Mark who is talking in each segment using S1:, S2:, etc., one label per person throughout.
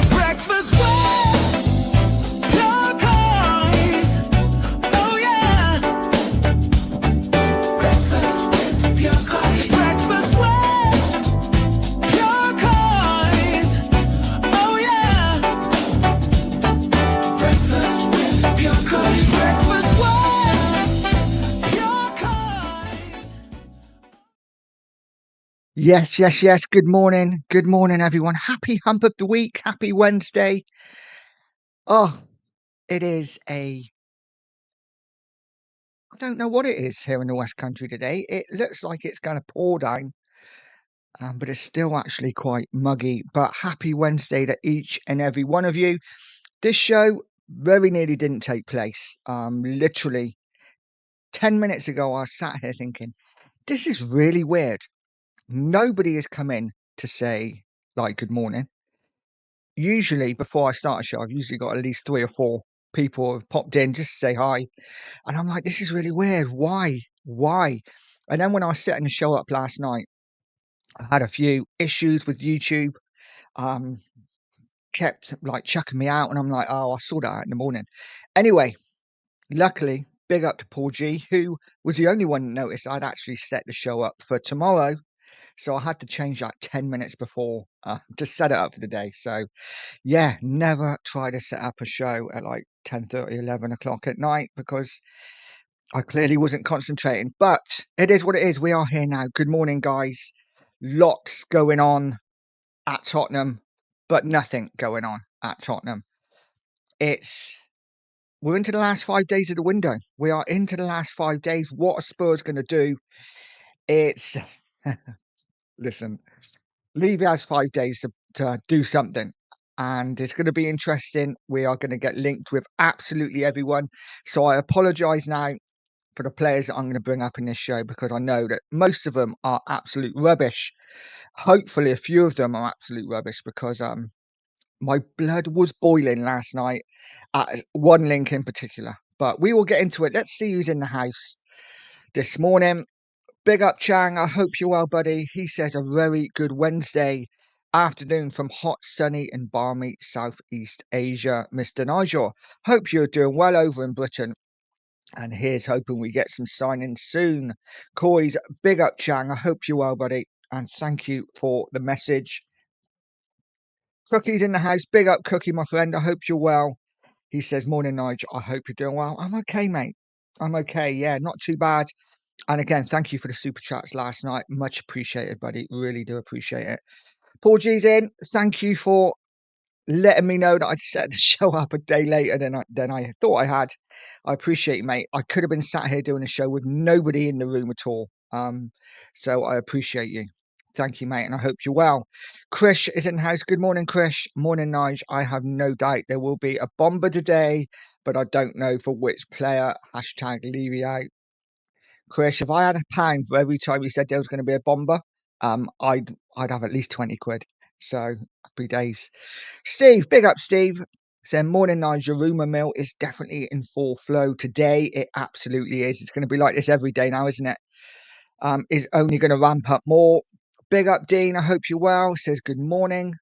S1: Breakfast with your Coys. Oh yeah. Breakfast with your Coys. Breakfast with your Coys. Oh yeah. Breakfast with your Coys. Breakfast with your Coys.
S2: Yes. Good morning, everyone. Happy hump of the week. Happy Wednesday. Oh, it is I don't know what it is here in the West Country today. It looks like it's going to pour down, but it's still actually quite muggy. But happy Wednesday to each and every one of you. This show very nearly didn't take place. Literally 10 minutes ago, I was sat here thinking, this is really weird. Nobody has come in to say, like, good morning. Usually before I start a show, I've usually got at least 3 or 4 people have popped in just to say hi. And I'm like, this is really weird. Why? Why? And then when I was setting the show up last night, I had a few issues with YouTube. Um, kept like chucking me out, and I'm like, oh, I'll sort that out in the morning. Anyway, luckily, big up to Paul G, who was the only one that noticed I'd actually set the show up for tomorrow. So I had to change that 10 minutes before to set it up for the day. So yeah, never try to set up a show at like 10:30, 11 o'clock at night because I clearly wasn't concentrating. But it is what it is. We are here now. Good morning, guys. Lots going on at Tottenham, but nothing going on at Tottenham. We're into the last 5 days of the window. We are into the last 5 days. What are Spurs going to do? It's listen, Levy has 5 days to do something, and it's going to be interesting. We are going to get linked with absolutely everyone. So I apologise now for the players that I'm going to bring up in this show because I know that most of them are absolute rubbish. Hopefully, a few of them are absolute rubbish because my blood was boiling last night at one link in particular. But we will get into it. Let's see who's in the house this morning. Big up, Chang. I hope you're well, buddy. He says a very good Wednesday afternoon from hot, sunny, and balmy Southeast Asia, Mr. Nigel. Hope you're doing well over in Britain. And here's hoping we get some signings soon. Coys, big up, Chang. I hope you're well, buddy. And thank you for the message. Cookie's in the house. Big up, Cookie, my friend. I hope you're well. He says, morning, Nigel. I hope you're doing well. I'm okay, mate. I'm okay. Yeah, not too bad. And again, thank you for the super chats last night. Much appreciated, buddy. Really do appreciate it. Paul G's in. Thank you for letting me know that I'd set the show up a day later than I thought I had. I appreciate you, mate. I could have been sat here doing a show with nobody in the room at all. So I appreciate you. Thank you, mate, and I hope you're well. Krish is in the house. Good morning, Krish. Morning, Nige. I have no doubt there will be a bomber today, but I don't know for which player. Hashtag Levy out. Krish, if I had £1 for every time you said there was going to be a bomber, I'd have at least 20 quid. So happy days. Steve, big up, Steve. Saying morning, Nigel. Rumour mill is definitely in full flow today. It absolutely is. It's going to be like this every day now, isn't it? Is only going to ramp up more. Big up, Dean. I hope you're well. Says good morning.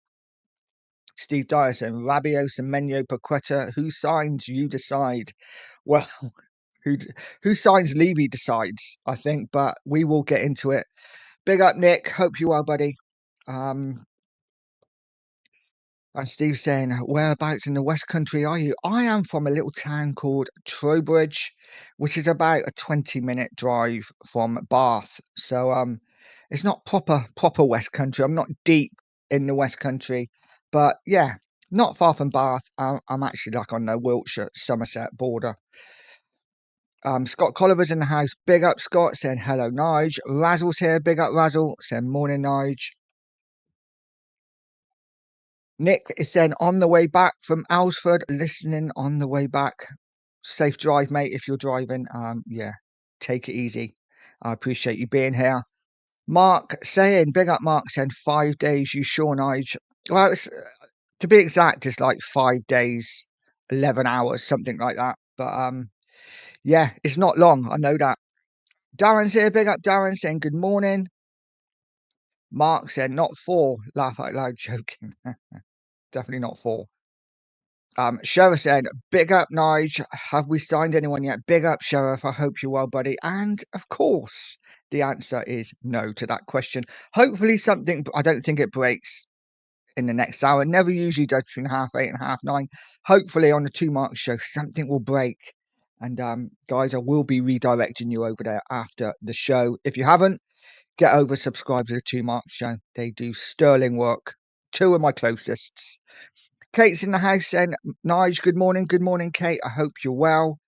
S2: Steve Dyer saying Rabiot, Semenyo, Paqueta. Who signs? You decide. Well, who signs Levy decides, I think, but we will get into it. Big up, Nick. Hope you're well, buddy. And Steve saying, whereabouts in the West Country are you? I am from a little town called Trowbridge, which is about a 20-minute drive from Bath. So it's not proper West Country. I'm not deep in the West Country, but yeah, not far from Bath. I'm actually like on the Wiltshire Somerset border. Scott Colliver's in the house. Big up, Scott, saying hello, Nige. Razzle's here. Big up, Razzle, saying morning, Nige. Nick is saying on the way back from Alsford, listening on the way back. Safe drive, mate, if you're driving. Yeah, take it easy. I appreciate you being here. Mark saying, big up, Mark saying 5 days. You sure, Nige? Well, to be exact, it's like 5 days, 11 hours, something like that. But yeah, it's not long. I know that. Darren's here. Big up Darren saying good morning. Mark said not 4. Laugh out loud, joking. Definitely not 4. Sheriff said, big up, Nige. Have we signed anyone yet? Big up, Sheriff. I hope you're well, buddy. And of course, the answer is no to that question. Hopefully, something, I don't think it breaks in the next hour. Never usually does between 8:30 and 9:30. Hopefully, on the 2 Mark show, something will break. And guys, I will be redirecting you over there after the show. If you haven't, get over, subscribe to the 2 Mark show. They do sterling work. 2 of my closest. Kate's in the house saying, Nige, good morning. Good morning, Kate. I hope you're well.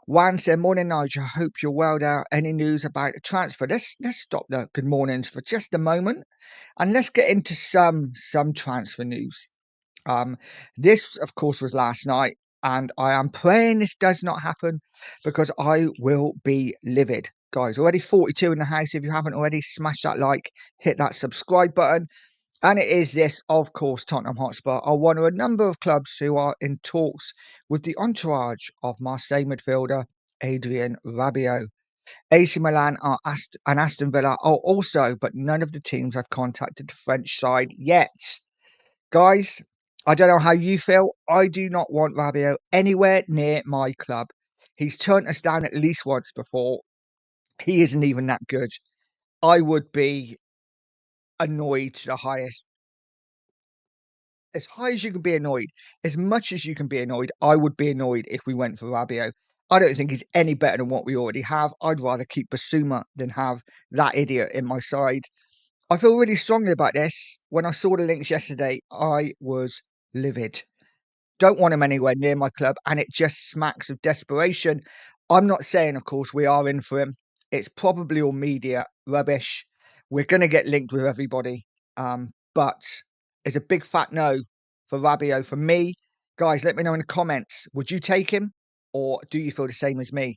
S2: Juan said, morning, Nige. I hope you're well there. Any news about the transfer? Let's stop the good mornings for just a moment and let's get into some transfer news. This, of course, was last night, and I am praying this does not happen because I will be livid. Guys, already 42 in the house. If you haven't already, smash that like, hit that subscribe button. And it is this, of course, Tottenham Hotspur are one of a number of clubs who are in talks with the entourage of Marseille midfielder Adrien Rabiot. AC Milan and Aston Villa are also, but none of the teams have contacted the French side yet. Guys, I don't know how you feel. I do not want Rabiot anywhere near my club. He's turned us down at least once before. He isn't even that good. I would be annoyed to the highest. As high as you can be annoyed, as much as you can be annoyed, I would be annoyed if we went for Rabiot. I don't think he's any better than what we already have. I'd rather keep Bissouma than have that idiot in my side. I feel really strongly about this. When I saw the links yesterday, I was livid. Don't want him anywhere near my club, and it just smacks of desperation. I'm not saying, of course, we are in for him. It's probably all media rubbish. We're going to get linked with everybody, but it's a big fat no for Rabiot. For me, guys, let me know in the comments. Would you take him, or do you feel the same as me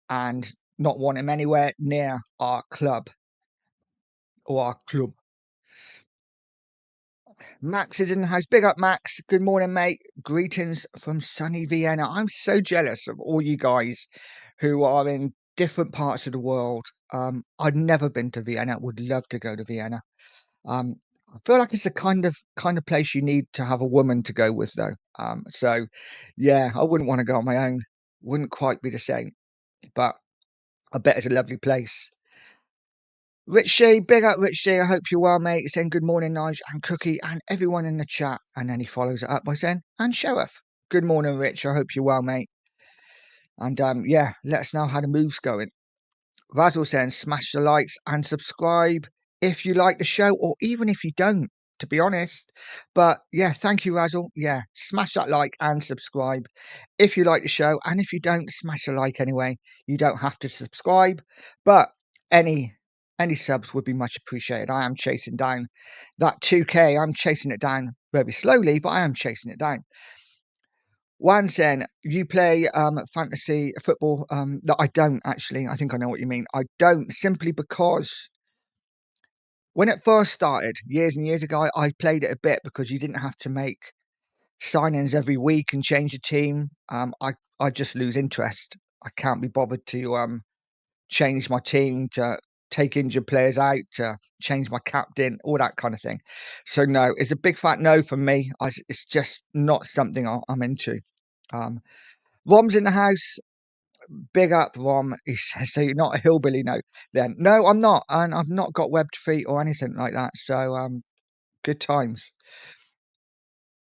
S2: and not want him anywhere near our club or our club? Max is in the house. Big up, Max. Good morning, mate. Greetings from sunny Vienna. I'm so jealous of all you guys who are in different parts of the world. I've never been to Vienna. Would love to go to Vienna. I feel like it's the kind of place you need to have a woman to go with, though. So yeah, I wouldn't want to go on my own. Wouldn't quite be the same, but I bet it's a lovely place. Richie, big up Richie. I hope you're well, mate. Saying good morning, Nige and Cookie and everyone in the chat. And then he follows it up by saying, and Sheriff. Good morning, Rich. I hope you're well, mate. And yeah, let us know how the move's going. Razzle saying, smash the likes and subscribe if you like the show, or even if you don't, to be honest. But yeah, thank you, Razzle. Yeah, smash that like and subscribe if you like the show. And if you don't, smash the like anyway. You don't have to subscribe, but any subs would be much appreciated. I am chasing down that 2K. I'm chasing it down very slowly, but I am chasing it down. One saying, you play fantasy football? No, I don't actually. I think I know what you mean. I don't, simply because when it first started years and years ago, I played it a bit because you didn't have to make signings every week and change your team. I just lose interest. I can't be bothered to change my team, to take injured players out, to change my captain, all that kind of thing. So no, it's a big fat no from me. It's just not something I'm into. Rom's in the house. Big up, Rom. He says, so you're not a hillbilly, no? Then no, I'm not, and I've not got webbed feet or anything like that. So good times.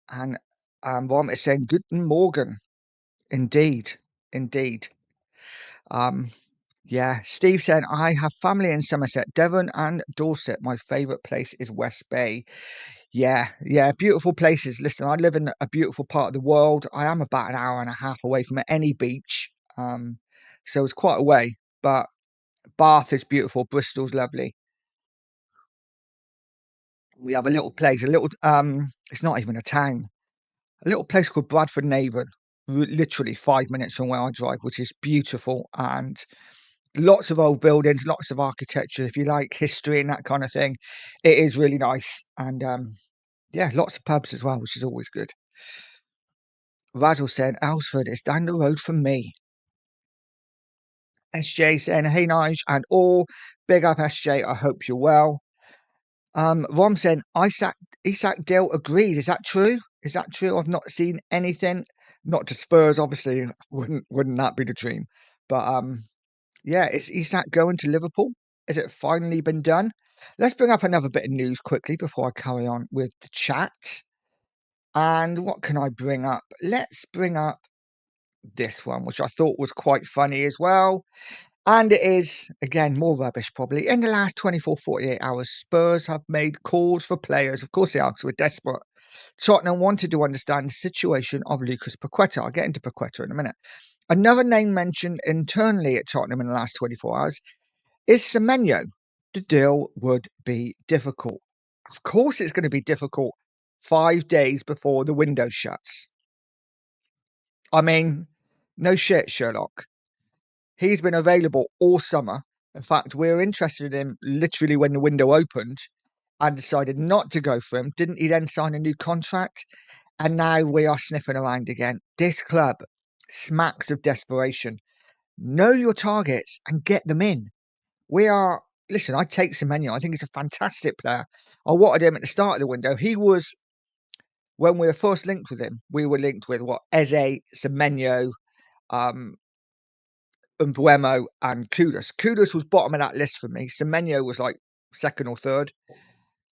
S2: And Rom is saying, Guten Morgen. Indeed, indeed. Um, yeah. Steve saying, I have family in Somerset, Devon, and Dorset. My favourite place is West Bay. Yeah, yeah, beautiful places. Listen, I live in a beautiful part of the world. I am about an hour and a half away from any beach. So it's quite a way, but Bath is beautiful. Bristol's lovely. We have a little place, it's not even a town, a little place called Bradford Navan, literally 5 minutes from where I drive, which is beautiful, and lots of old buildings, lots of architecture. If you like history and that kind of thing, it is really nice. And yeah, lots of pubs as well, which is always good. Razzle said, Alsford is down the road from me. SJ saying, hey, Nige and all. Big up, SJ. I hope you're well. Rom saying, Isak Dill agreed. Is that true? Is that true? I've not seen anything. Not to Spurs, obviously. Wouldn't that be the dream? But yeah, is Isak going to Liverpool? Has it finally been done? Let's bring up another bit of news quickly before I carry on with the chat. And what can I bring up? Let's bring up this one, which I thought was quite funny as well. And it is, again, more rubbish probably. In the last 24, 48 hours, Spurs have made calls for players. Of course they are, because we're desperate. Tottenham wanted to understand the situation of Lucas Paqueta. I'll get into Paqueta in a minute. Another name mentioned internally at Tottenham in the last 24 hours is Semenyo. The deal would be difficult. Of course it's going to be difficult 5 days before the window shuts. I mean, no shit, Sherlock. He's been available all summer. In fact, we were interested in him literally when the window opened and decided not to go for him. Didn't he then sign a new contract? And now we are sniffing around again. This club smacks of desperation. Know your targets and get them in. We are, listen, I take Semenyo. I think he's a fantastic player. I wanted him at the start of the window. He was, when we were first linked with him, we were linked with what? Eze, Semenyo, Mbuemo and Kudus. Kudus was bottom of that list for me. Semenyo was like second or third.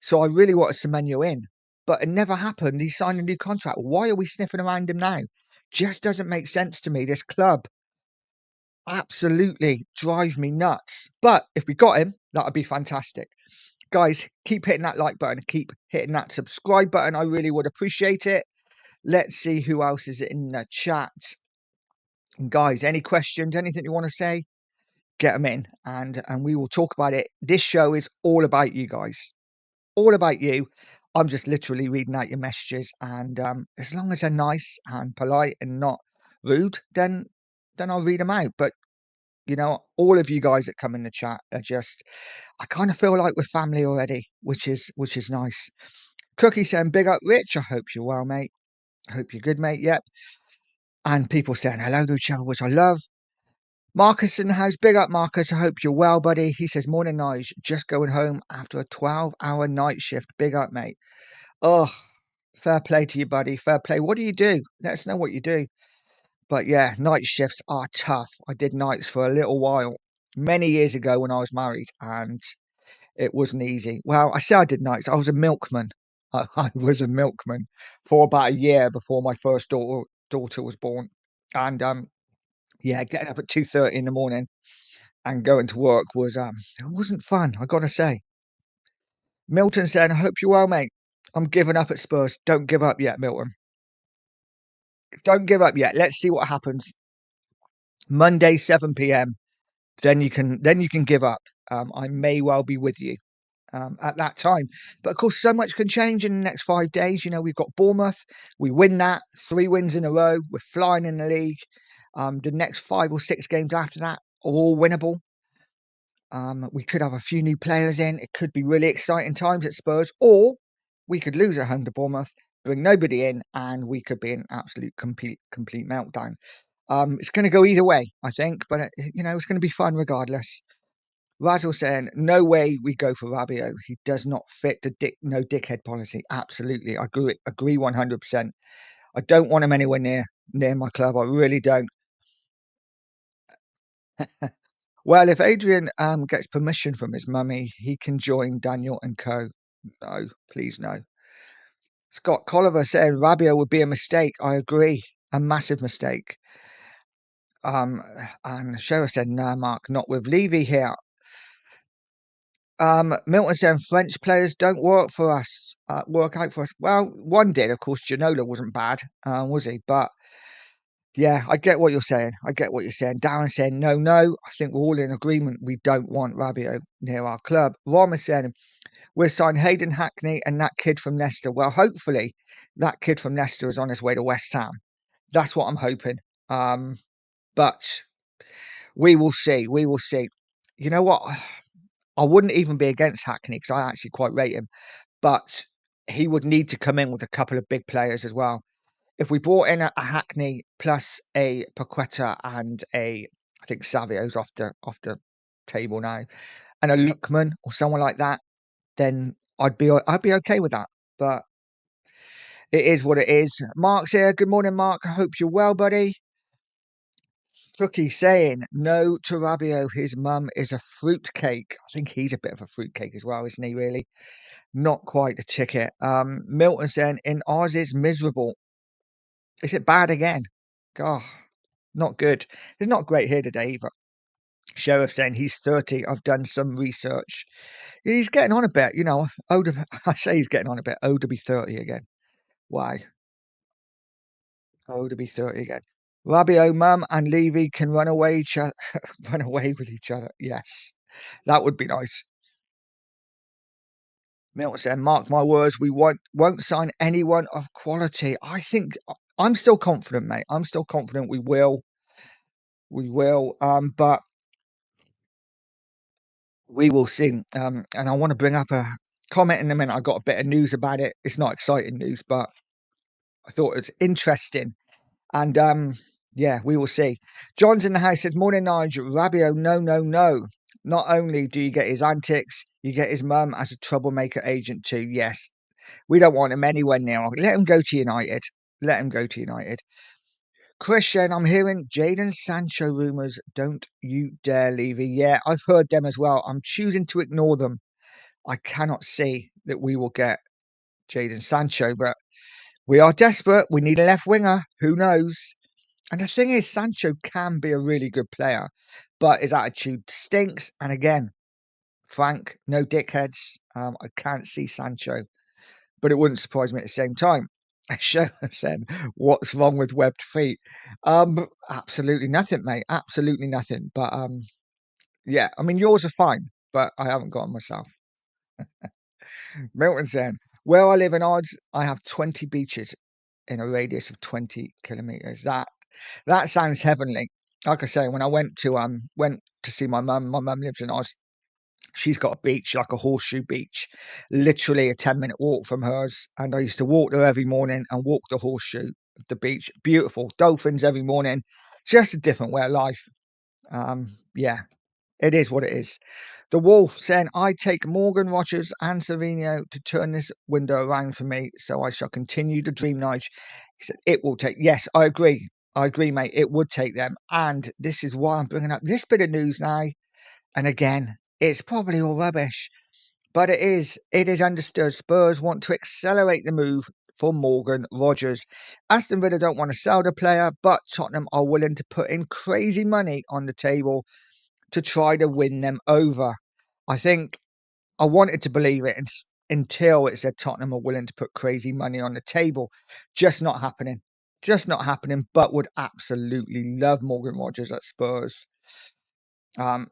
S2: So I really wanted Semenyo in. But it never happened. He signed a new contract. Why are we sniffing around him now? Just doesn't make sense to me. This club absolutely drives me nuts. But if we got him, that would be fantastic. Guys, keep hitting that like button. Keep hitting that subscribe button. I really would appreciate it. Let's see who else is in the chat. And guys, any questions, anything you want to say? Get them in and we will talk about it. This show is all about you guys, all about you. I'm just literally reading out your messages, and as long as they're nice and polite and not rude, then I'll read them out. But you know, all of you guys that come in the chat are just, I kind of feel like we're family already, which is nice. Cookie saying, big up Rich, I hope you're well, mate. I hope you're good, mate. Yep. And people saying hello to each other, which I love. Marcus in the house. Big up, Marcus. I hope you're well, buddy. He says, morning, Nige. Just going home after a 12-hour night shift. Big up, mate. Oh, fair play to you, buddy. Fair play. What do you do? Let us know what you do. But yeah, night shifts are tough. I did nights for a little while, many years ago when I was married, and it wasn't easy. Well, I say I did nights. I was a milkman. I was a milkman for about a year before my first daughter was born. And yeah, getting up at 2:30 in the morning and going to work was it wasn't fun, I gotta say. Milton saying, I hope you're well, mate. I'm giving up at Spurs. Don't give up yet, Milton. Don't give up yet. Let's see what happens. Monday, 7 p.m. Then you can give up. I may well be with you at that time. But of course, so much can change in the next 5 days. You know, we've got Bournemouth. We win that. 3 wins in a row. We're flying in the league. The next 5 or 6 games after that are all winnable. We could have a few new players in. It could be really exciting times at Spurs, or we could lose at home to Bournemouth, bring nobody in, and we could be an absolute complete meltdown. It's going to go either way, I think, but you know, it's going to be fun regardless. Razzle saying, no way we go for Rabiot. He does not fit the no dickhead policy. Absolutely, I agree 100%. I don't want him anywhere near my club. I really don't. Well, if Adrian gets permission from his mummy, he can join Daniel and co. No, please no. Scott Colliver saying Rabiot would be a mistake. I agree, a massive mistake. And Sheriff said, nah, Mark, not with Levy here. Milton saying French players don't work for us, work out for us. Well, one did, of course. Ginola wasn't bad, was he? But yeah, I get what you're saying. Darren saying, no. I think we're all in agreement. We don't want Rabiot near our club. Rom is saying, we'll sign Hayden Hackney and that kid from Leicester. Well, hopefully that kid from Leicester is on his way to West Ham. That's what I'm hoping. But we will see. You know what? I wouldn't even be against Hackney because I actually quite rate him. But he would need to come in with a couple of big players as well. If we brought in a Hackney plus a Paqueta and a I think Savio's off the table now, and a Lookman or someone like that, then I'd be okay with that. But it is what it is. Mark's here. Good morning, Mark. I hope you're well, buddy. Cookie saying no to Rabiot. His mum is a fruitcake. I think he's a bit of a fruitcake as well, isn't he? Really, not quite a ticket. Milton saying in ours is miserable. Is it bad again? God, not good. It's not great here today either. Sheriff saying he's 30. I've done some research. He's getting on a bit, older. I say he's getting on a bit. Oh, to be 30 again. Why? Oh, to be 30 again. Rabiot, Mum, and Levy can run away run away with each other. Yes, that would be nice. Milton said, "Mark my words, we won't sign anyone of quality." I think I'm still confident, mate. I'm still confident we will. We will. But we will see. And I want to bring up a comment in a minute. I got a bit of news about it. It's not exciting news, but I thought it's interesting. And yeah, we will see. John's in the house said, "Morning, Nigel. Rabiot, no, no, no. Not only do you get his antics, you get his mum as a troublemaker agent too. Yes, we don't want him anywhere near. Let him go to United. Let him go to United." Christian, I'm hearing Jadon Sancho rumours. Don't you dare, Levy. Yeah, I've heard them as well. I'm choosing to ignore them. I cannot see that we will get Jadon Sancho, but we are desperate. We need a left winger. Who knows? And the thing is, Sancho can be a really good player, but his attitude stinks. And again, Frank, no dickheads. I can't see Sancho, but it wouldn't surprise me at the same time. Show said, "What's wrong with webbed feet?" Absolutely nothing, mate. Absolutely nothing. But yeah, I mean yours are fine, but I haven't got them myself. Milton said, "Where I live in odds, I have 20 beaches in a radius of 20 kilometers. That sounds heavenly." Like I say, when I went to see my mum lives in Oz. She's got a beach, like a horseshoe beach, literally a 10-minute walk from hers. And I used to walk there every morning and walk the horseshoe of the beach. Beautiful. Dolphins every morning. Just a different way of life. Yeah, it is what it is. The Wolf saying, "I take Morgan Rogers and Savinho to turn this window around for me, so I shall continue to dream, Nige." He said, "It will take." Yes, I agree. I agree, mate. It would take them. And this is why I'm bringing up this bit of news now. And again, it's probably all rubbish, but it is understood Spurs want to accelerate the move for Morgan Rogers. Aston Villa don't want to sell the player, but Tottenham are willing to put in crazy money on the table to try to win them over. I think I wanted to believe it until it said Tottenham are willing to put crazy money on the table. Just not happening. Just not happening, but would absolutely love Morgan Rogers at Spurs.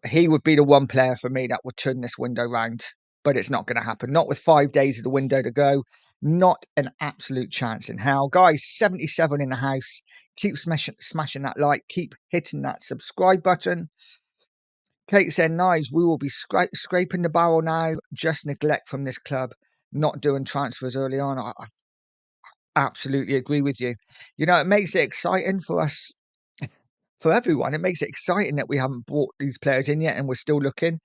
S2: He would be the one player for me that would turn this window round, but it's not going to happen. Not with 5 days of the window to go. Not an absolute chance in hell. Guys, 77 in the house. Keep smashing that like. Keep hitting that subscribe button. Kate said, "Nice, we will be scraping the barrel now. Just neglect from this club. Not doing transfers early on." I absolutely agree with you. It makes it exciting for us, for everyone. It makes it exciting that we haven't brought these players in yet and we're still looking.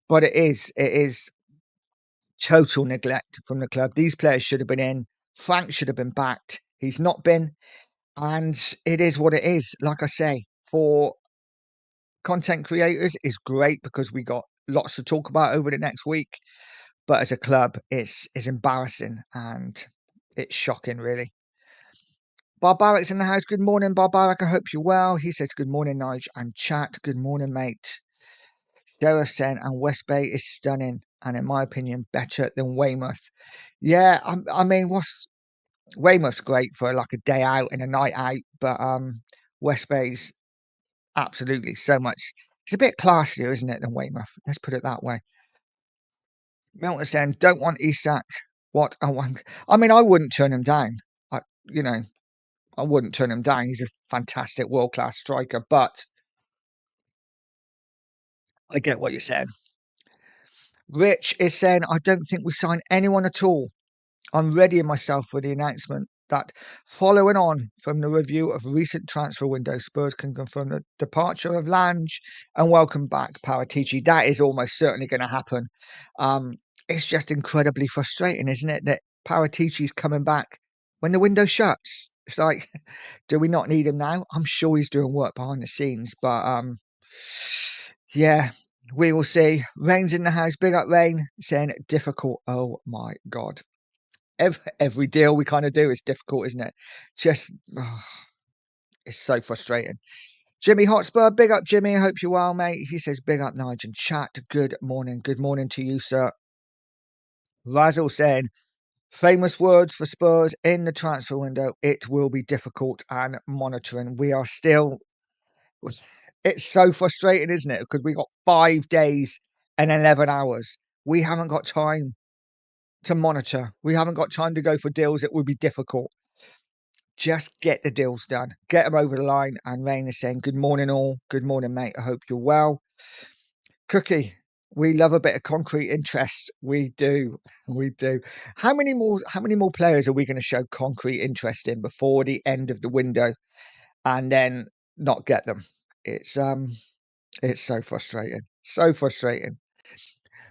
S2: But it is total neglect from the club. These players should have been in. Frank should have been backed. He's not been. And it is what it is. Like I say, for content creators, it's great because we got lots to talk about over the next week. But as a club, it's embarrassing and it's shocking, really. Barbaric's in the house. Good morning, Barbaric. I hope you're well. He says, "Good morning, Nige and chat. Good morning, mate." Sheriff saying, "And West Bay is stunning, and in my opinion, better than Weymouth." Yeah, I mean, what's Weymouth's great for like a day out and a night out, but West Bay's absolutely so much. It's a bit classier, isn't it, than Weymouth? Let's put it that way. Milton saying, "Don't want Isak." What I want. I mean, I wouldn't turn him down. I, you know, I wouldn't turn him down. He's a fantastic world class striker, but I get what you're saying. Rich is saying, "I don't think we sign anyone at all. I'm readying myself for the announcement that following on from the review of recent transfer window, Spurs can confirm the departure of Lange and welcome back Paratici. That is almost certainly going to happen. It's just incredibly frustrating, isn't it, that Paratici's coming back when the window shuts? It's like, do we not need him now? I'm sure he's doing work behind the scenes, but yeah, we will see. Rain's in the house. Big up Rain saying difficult. Oh my God. Every deal we kind of do is difficult, isn't it? Just, it's so frustrating. Jimmy Hotspur, big up Jimmy. I hope you're well, mate. He says, big up Nigel chat. Good morning. Good morning to you, sir. Razzle saying, famous words for Spurs in the transfer window. It will be difficult and monitoring. We are still, it's so frustrating, isn't it? Because we got 5 days and 11 hours. We haven't got time to monitor. We haven't got time to go for deals. It would be difficult. Just get the deals done. Get them over the line. And Rain is saying, good morning, all. Good morning, mate. I hope you're well. Cookie, we love a bit of concrete interest. We do. We do. How many more players are we going to show concrete interest in before the end of the window and then not get them? It's so frustrating. So frustrating.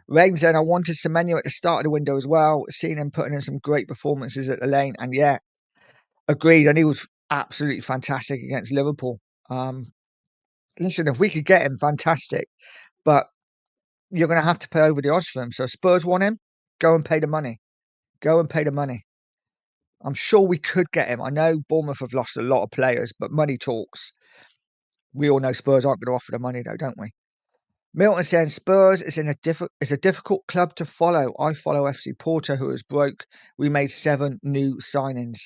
S2: Rain said I wanted Semenyo at the start of the window as well. Seeing him putting in some great performances at the lane. And yeah, agreed. And he was absolutely fantastic against Liverpool. Um, Listen, if we could get him, fantastic. But you're going to have to pay over the odds for him. So Spurs want him, go and pay the money. Go and pay the money. I'm sure we could get him. I know Bournemouth have lost a lot of players, but money talks. We all know Spurs aren't going to offer the money, though, don't we? Milton saying Spurs is a difficult club to follow. I follow FC Porto, who is broke. We made 7 new signings.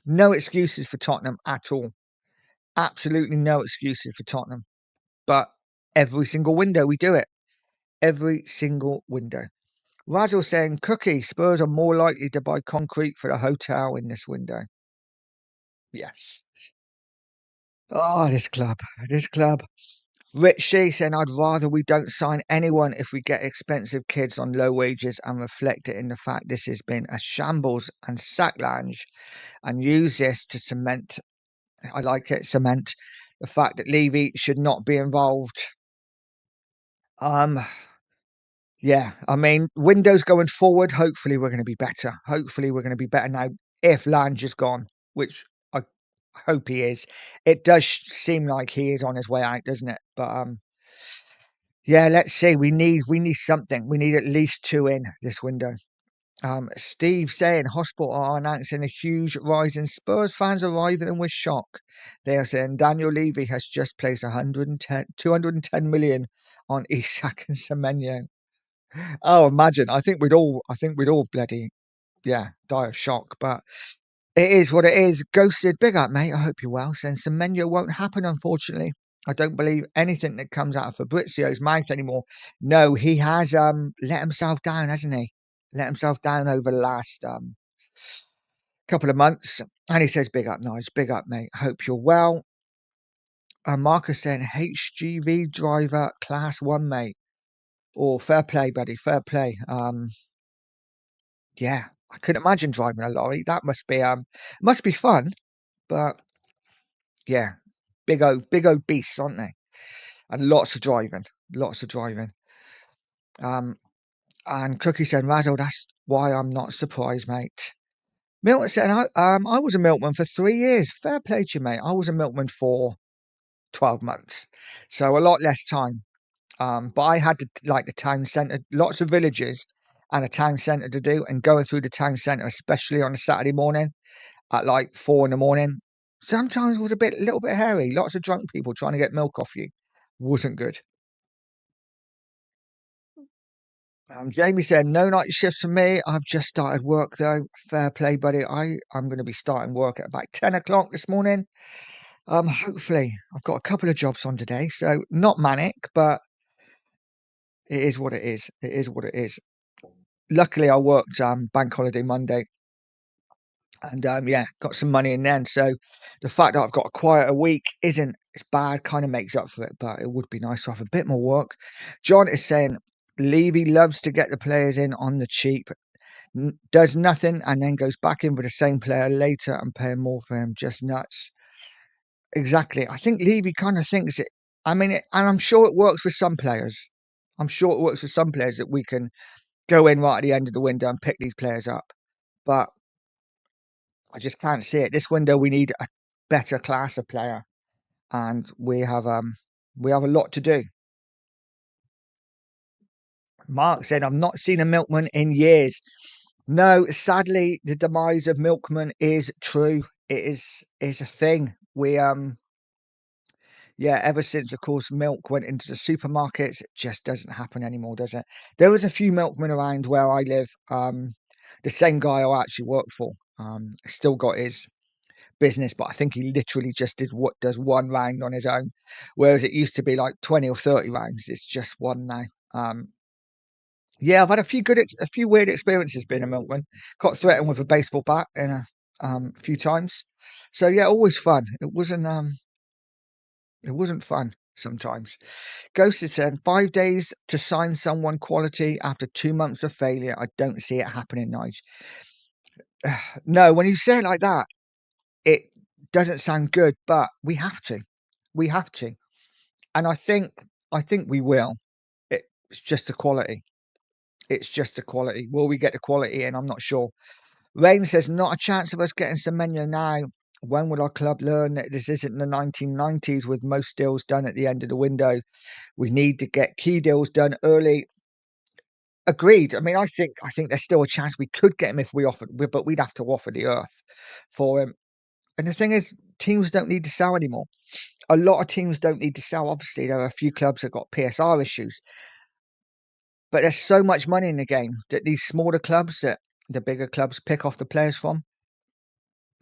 S2: No excuses for Tottenham at all. Absolutely no excuses for Tottenham. But every single window we do it. Every single window. Razzle saying Cookie, Spurs are more likely to buy concrete for the hotel in this window. Yes. Oh, this club. This club. Rich Shea saying I'd rather we don't sign anyone if we get expensive kids on low wages and reflect it in the fact this has been a shambles and sack Lange and use this to cement, I like it, cement the fact that Levy should not be involved. Um, yeah, I mean, windows going forward, hopefully we're going to be better. Hopefully we're going to be better now if Lange is gone, which I hope he is. It does seem like he is on his way out, doesn't it? But yeah, let's see. We need something. We need at least 2 in this window. Steve saying Hospital are announcing a huge rise in Spurs fans arriving with shock. They are saying Daniel Levy has just placed 210 million on Isak and Semenyo. Oh, imagine! I think we'd all bloody die of shock. But it is what it is. Ghosted, big up, mate. I hope you're well. Saying Semenyo won't happen, unfortunately. I don't believe anything that comes out of Fabrizio's mouth anymore. No, he has let himself down, hasn't he? Let himself down over the last couple of months. And he says, big up, Nige, big up, mate. Hope you're well. Marcus saying HGV driver class 1, mate. Oh, fair play, buddy. Fair play. Yeah, I couldn't imagine driving a lorry. That must be fun, but yeah, big old beasts, aren't they? And lots of driving, lots of driving. Um, and Cookie said, Razzle, that's why I'm not surprised, mate. Milton said, I was a milkman for 3 years. Fair play to you, mate. I was a milkman for 12 months, so a lot less time. But I had to like the town centre, lots of villages and a town centre to do, and going through the town centre, especially on a Saturday morning at like 4 in the morning, sometimes was a little bit hairy. Lots of drunk people trying to get milk off you. Wasn't good. Jamie said, no night shifts for me. I've just started work though. Fair play, buddy. I'm going to be starting work at about 10 o'clock this morning. Hopefully, I've got a couple of jobs on today, so not manic, but it is what it is. It is what it is. Luckily, I worked bank holiday Monday, and yeah, got some money in then. So the fact that I've got a quieter week isn't as bad, kind of makes up for it. But it would be nice to have a bit more work. John is saying Levy loves to get the players in on the cheap. does nothing and then goes back in with the same player later and paying more for him. Just nuts. Exactly. I think Levy kind of thinks it. I mean, and I'm sure it works with some players. I'm sure it works with some players that we can go in right at the end of the window and pick these players up. But I just can't see it. This window, we need a better class of player, and we have a lot to do. Mark said, "I've not seen a milkman in years." No, sadly, the demise of milkman is true. It is a thing. Yeah, ever since, of course, milk went into the supermarkets, it just doesn't happen anymore, does it? There was a few milkmen around where I live. The same guy I actually work for, still got his business, but I think he literally just does one round on his own, whereas it used to be like 20 or 30 rounds. It's just one now. Yeah, I've had a few weird experiences being a milkman. Got threatened with a baseball bat in a few times. So yeah, always fun. It wasn't fun sometimes. Ghosted said 5 days to sign someone quality after 2 months of failure. I don't see it happening, Nige. No, when you say it like that, it doesn't sound good, but we have to. We have to. And I think we will. It's just the quality. It's just the quality. Will we get the quality in? I'm not sure. Rain says, not a chance of us getting Semenyo now. When will our club learn that this isn't the 1990s with most deals done at the end of the window? We need to get key deals done early. Agreed. I mean, I think there's still a chance we could get him if we offered, but we'd have to offer the earth for him. And the thing is, teams don't need to sell anymore. A lot of teams don't need to sell. Obviously, there are a few clubs that got PSR issues, but there's so much money in the game that these smaller clubs that the bigger clubs pick off the players from,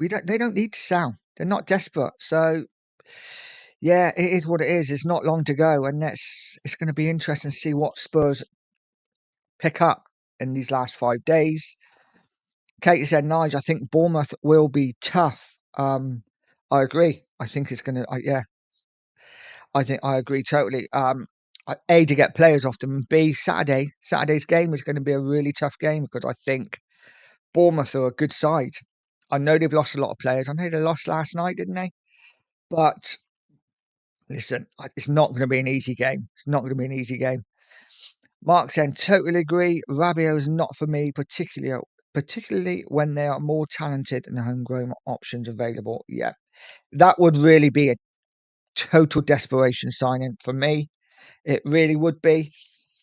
S2: they don't need to sell. They're not desperate. So yeah, it is what it is. It's not long to go, and it's going to be interesting to see what Spurs pick up in these last 5 days. Katie said, Nige, I think Bournemouth will be tough. I agree. I think it's going to, yeah, I think I agree totally. A, to get players off them, and B, Saturday's game is going to be a really tough game because I think Bournemouth are a good side. I know they've lost a lot of players. I know they lost last night, didn't they? But listen, it's not going to be an easy game. It's not going to be an easy game. Mark saying, totally agree. Rabiot's not for me, particularly when there are more talented and homegrown options available. Yeah, that would really be a total desperation signing for me. It really would be.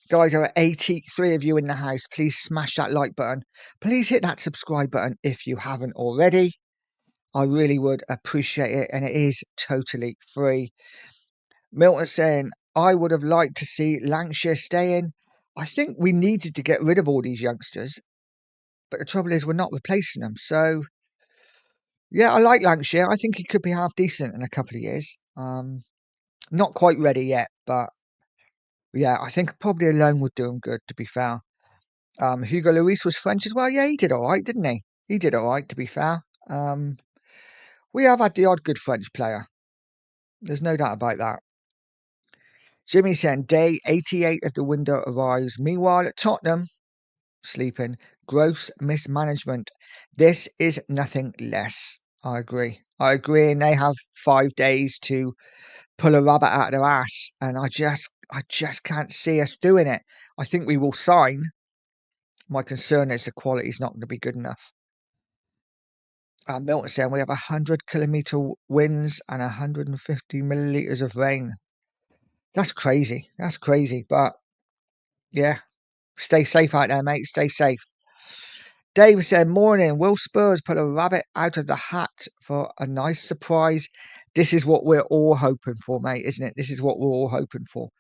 S2: Guys, there are 83 of you in the house. Please smash that like button. Please hit that subscribe button if you haven't already. I really would appreciate it, and it is totally free. Milton saying, I would have liked to see Lancashire stay in. I think we needed to get rid of all these youngsters, but the trouble is we're not replacing them. So, yeah, I like Lancashire. I think he could be half decent in a couple of years. Not quite ready yet, but yeah, I think probably a loan would do him good, to be fair. Hugo Lloris was French as well. Yeah, he did all right, didn't he? He did all right, to be fair. We have had the odd good French player. There's no doubt about that. Jimmy saying, day 88 of the window arrives. Meanwhile, at Tottenham, sleeping, gross mismanagement. This is nothing less. I agree. I agree. And they have 5 days to pull a rabbit out of their ass. And I just can't see us doing it. I think we will sign. My concern is the quality is not going to be good enough. Milton saying we have 100-kilometer winds and 150 milliliters of rain. That's crazy. That's crazy. But yeah, stay safe out there, mate. Stay safe. Dave said, morning. Will Spurs pull a rabbit out of the hat for a nice surprise? This is what we're all hoping for, mate, isn't it? This is what we're all hoping for.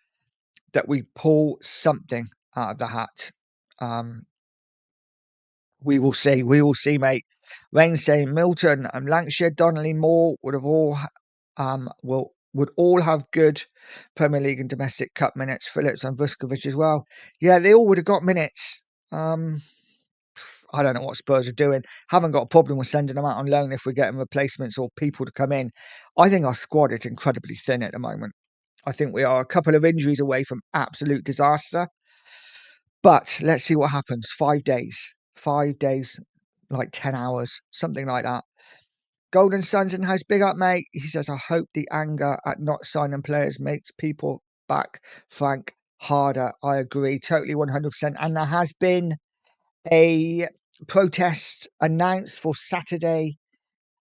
S2: That we pull something out of the hat. We will see. We will see, mate. Rain saying Milton and Lancashire, Donnelly Moore would all have good Premier League and domestic cup minutes. Phillips and Vuskovic as well. Yeah, they all would have got minutes. I don't know what Spurs are doing. Haven't got a problem with sending them out on loan if we're getting replacements or people to come in. I think our squad is incredibly thin at the moment. I think we are a couple of injuries away from absolute disaster. But let's see what happens. 5 days. 5 days, like 10 hours, something like that. Golden Suns in house, big up, mate. He says, I hope the anger at not signing players makes people back Frank harder. I agree, totally 100%. And there has been a protest announced for Saturday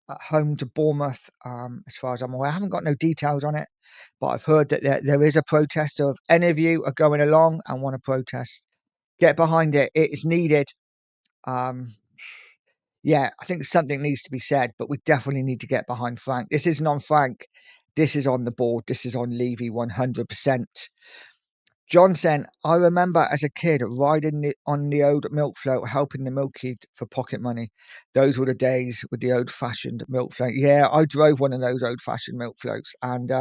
S2: at home to Bournemouth, as far as I'm aware. I haven't got no details on it, but I've heard that there is a protest. So if any of you are going along and want to protest, get behind it. It is needed. Um, yeah, I think something needs to be said, but we definitely need to get behind Frank. This isn't on Frank. This is on the board. This is on Levy 100%. Johnson, I remember as a kid riding on the old milk float, helping the milky for pocket money. Those were the days with the old-fashioned milk float. Yeah, I drove one of those old-fashioned milk floats, and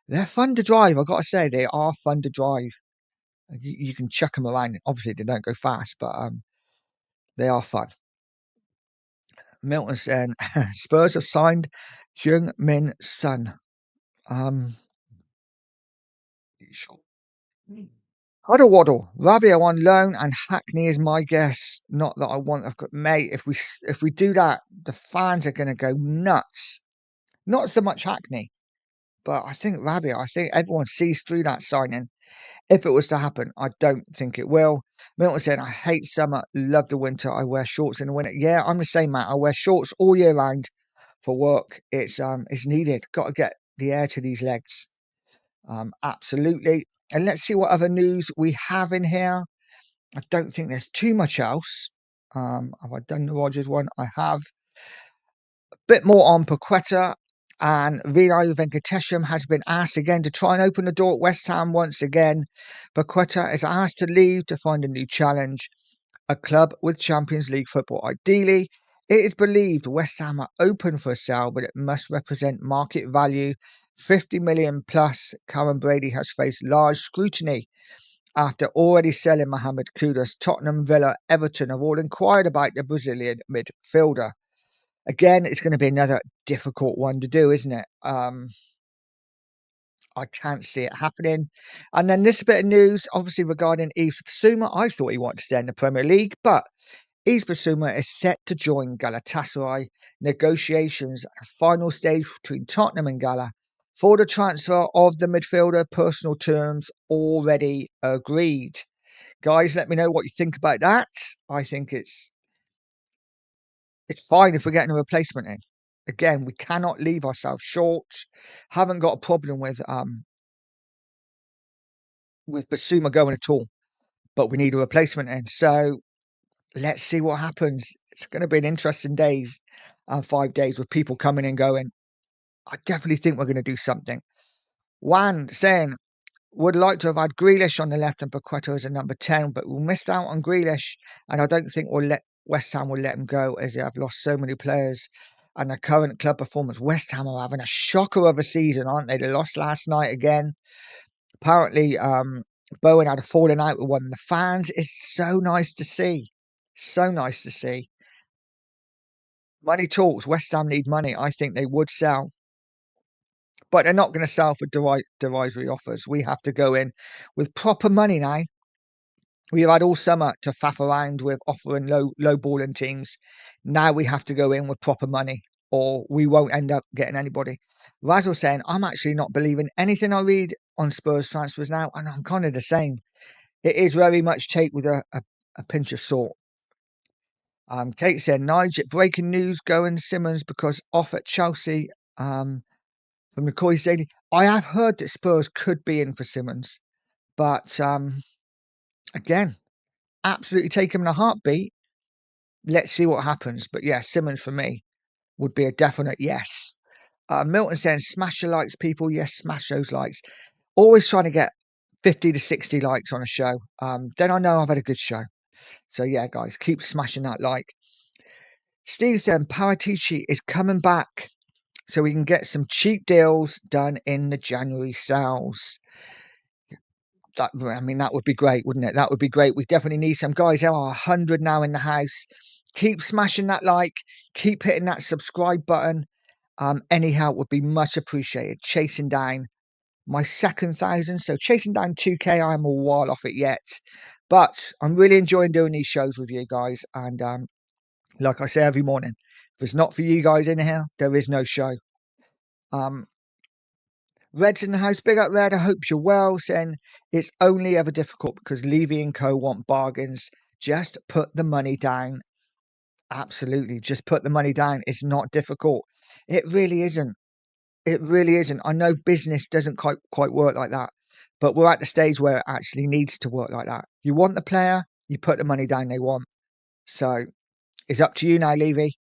S2: they're fun to drive. I've got to say, they are fun to drive. You can chuck them around. Obviously, they don't go fast, but they are fun. Milton saying Spurs have signed Jung Min Sun. Sure. Huddle Waddle, Rabio on loan, and Hackney is my guess. Not that I want. I've got mate. If we do that, the fans are going to go nuts. Not so much Hackney, but I think Rabio. I think everyone sees through that signing. If it was to happen, I don't think it will. Milton said, I hate summer, love the winter. I wear shorts in the winter. Yeah, I'm the same, Matt. I wear shorts all year round for work. It's needed. Got to get the air to these legs. Absolutely. And let's see what other news we have in here. I don't think there's too much else. Have I done the Rogers one? I have. A bit more on Paqueta, and Vinay Venkatesham has been asked again to try and open the door at West Ham once again. Paqueta is asked to leave to find a new challenge, a club with Champions League football. Ideally, it is believed West Ham are open for a sale, but it must represent market value. 50 million plus. Karen Brady has faced large scrutiny after already selling Mohamed Kudus. Tottenham, Villa, Everton have all inquired about the Brazilian midfielder. Again, it's going to be another difficult one to do, isn't it? I can't see it happening. And then this bit of news, obviously regarding Yves Bissouma. I thought he wanted to stay in the Premier League, but Yves Bissouma is set to join Galatasaray. Negotiations at final stage between Tottenham and Gala for the transfer of the midfielder. Personal terms already agreed. Guys, let me know what you think about that. I think it's fine if we're getting a replacement in. Again, we cannot leave ourselves short. Haven't got a problem with Basuma going at all, but we need a replacement in. So let's see what happens. It's going to be an interesting 5 days with people coming and going. I definitely think we're going to do something. Juan saying, would like to have had Grealish on the left and Paqueta as a number 10, but we missed out on Grealish, and I don't think West Ham will let him go as they have lost so many players. And the current club performance, West Ham are having a shocker of a season, aren't they? They lost last night again. Apparently, Bowen had a falling out with one of the fans. It's so nice to see. So nice to see. Money talks. West Ham need money. I think they would sell. But they're not going to sell for derisory offers. We have to go in with proper money now. We've had all summer to faff around with offering low balling teams. Now we have to go in with proper money, or we won't end up getting anybody. Razzle saying, I'm actually not believing anything I read on Spurs transfers now, and I'm kind of the same. It is very much take with a pinch of salt. Kate said, Nigel, breaking news, going Simmons because off at Chelsea. From the Coys Daily, I have heard that Spurs could be in for Simmons, but again, absolutely take him in a heartbeat. Let's see what happens. But yeah, Simmons for me would be a definite yes. Milton saying, smash your likes, people. Yes, smash those likes. Always trying to get 50 to 60 likes on a show. Then I know I've had a good show. So yeah, guys, keep smashing that like. Steve said, Paratici is coming back so we can get some cheap deals done in the January sales. That would be great, wouldn't it? That would be great. We definitely need some guys. There are 100 now in the house. Keep smashing that like. Keep hitting that subscribe button. Any help would be much appreciated. Chasing down my second 1,000. So chasing down 2K. I'm a while off it yet. But I'm really enjoying doing these shows with you guys. And like I say every morning, if it's not for you guys in here, there is no show. Um, Red's in the house. Big up, Red. I hope you're well. Saying it's only ever difficult because Levy and Co want bargains. Just put the money down. Absolutely. Just put the money down. It's not difficult. It really isn't. It really isn't. I know business doesn't quite work like that, but we're at the stage where it actually needs to work like that. You want the player, you put the money down they want. So it's up to you now, Levy.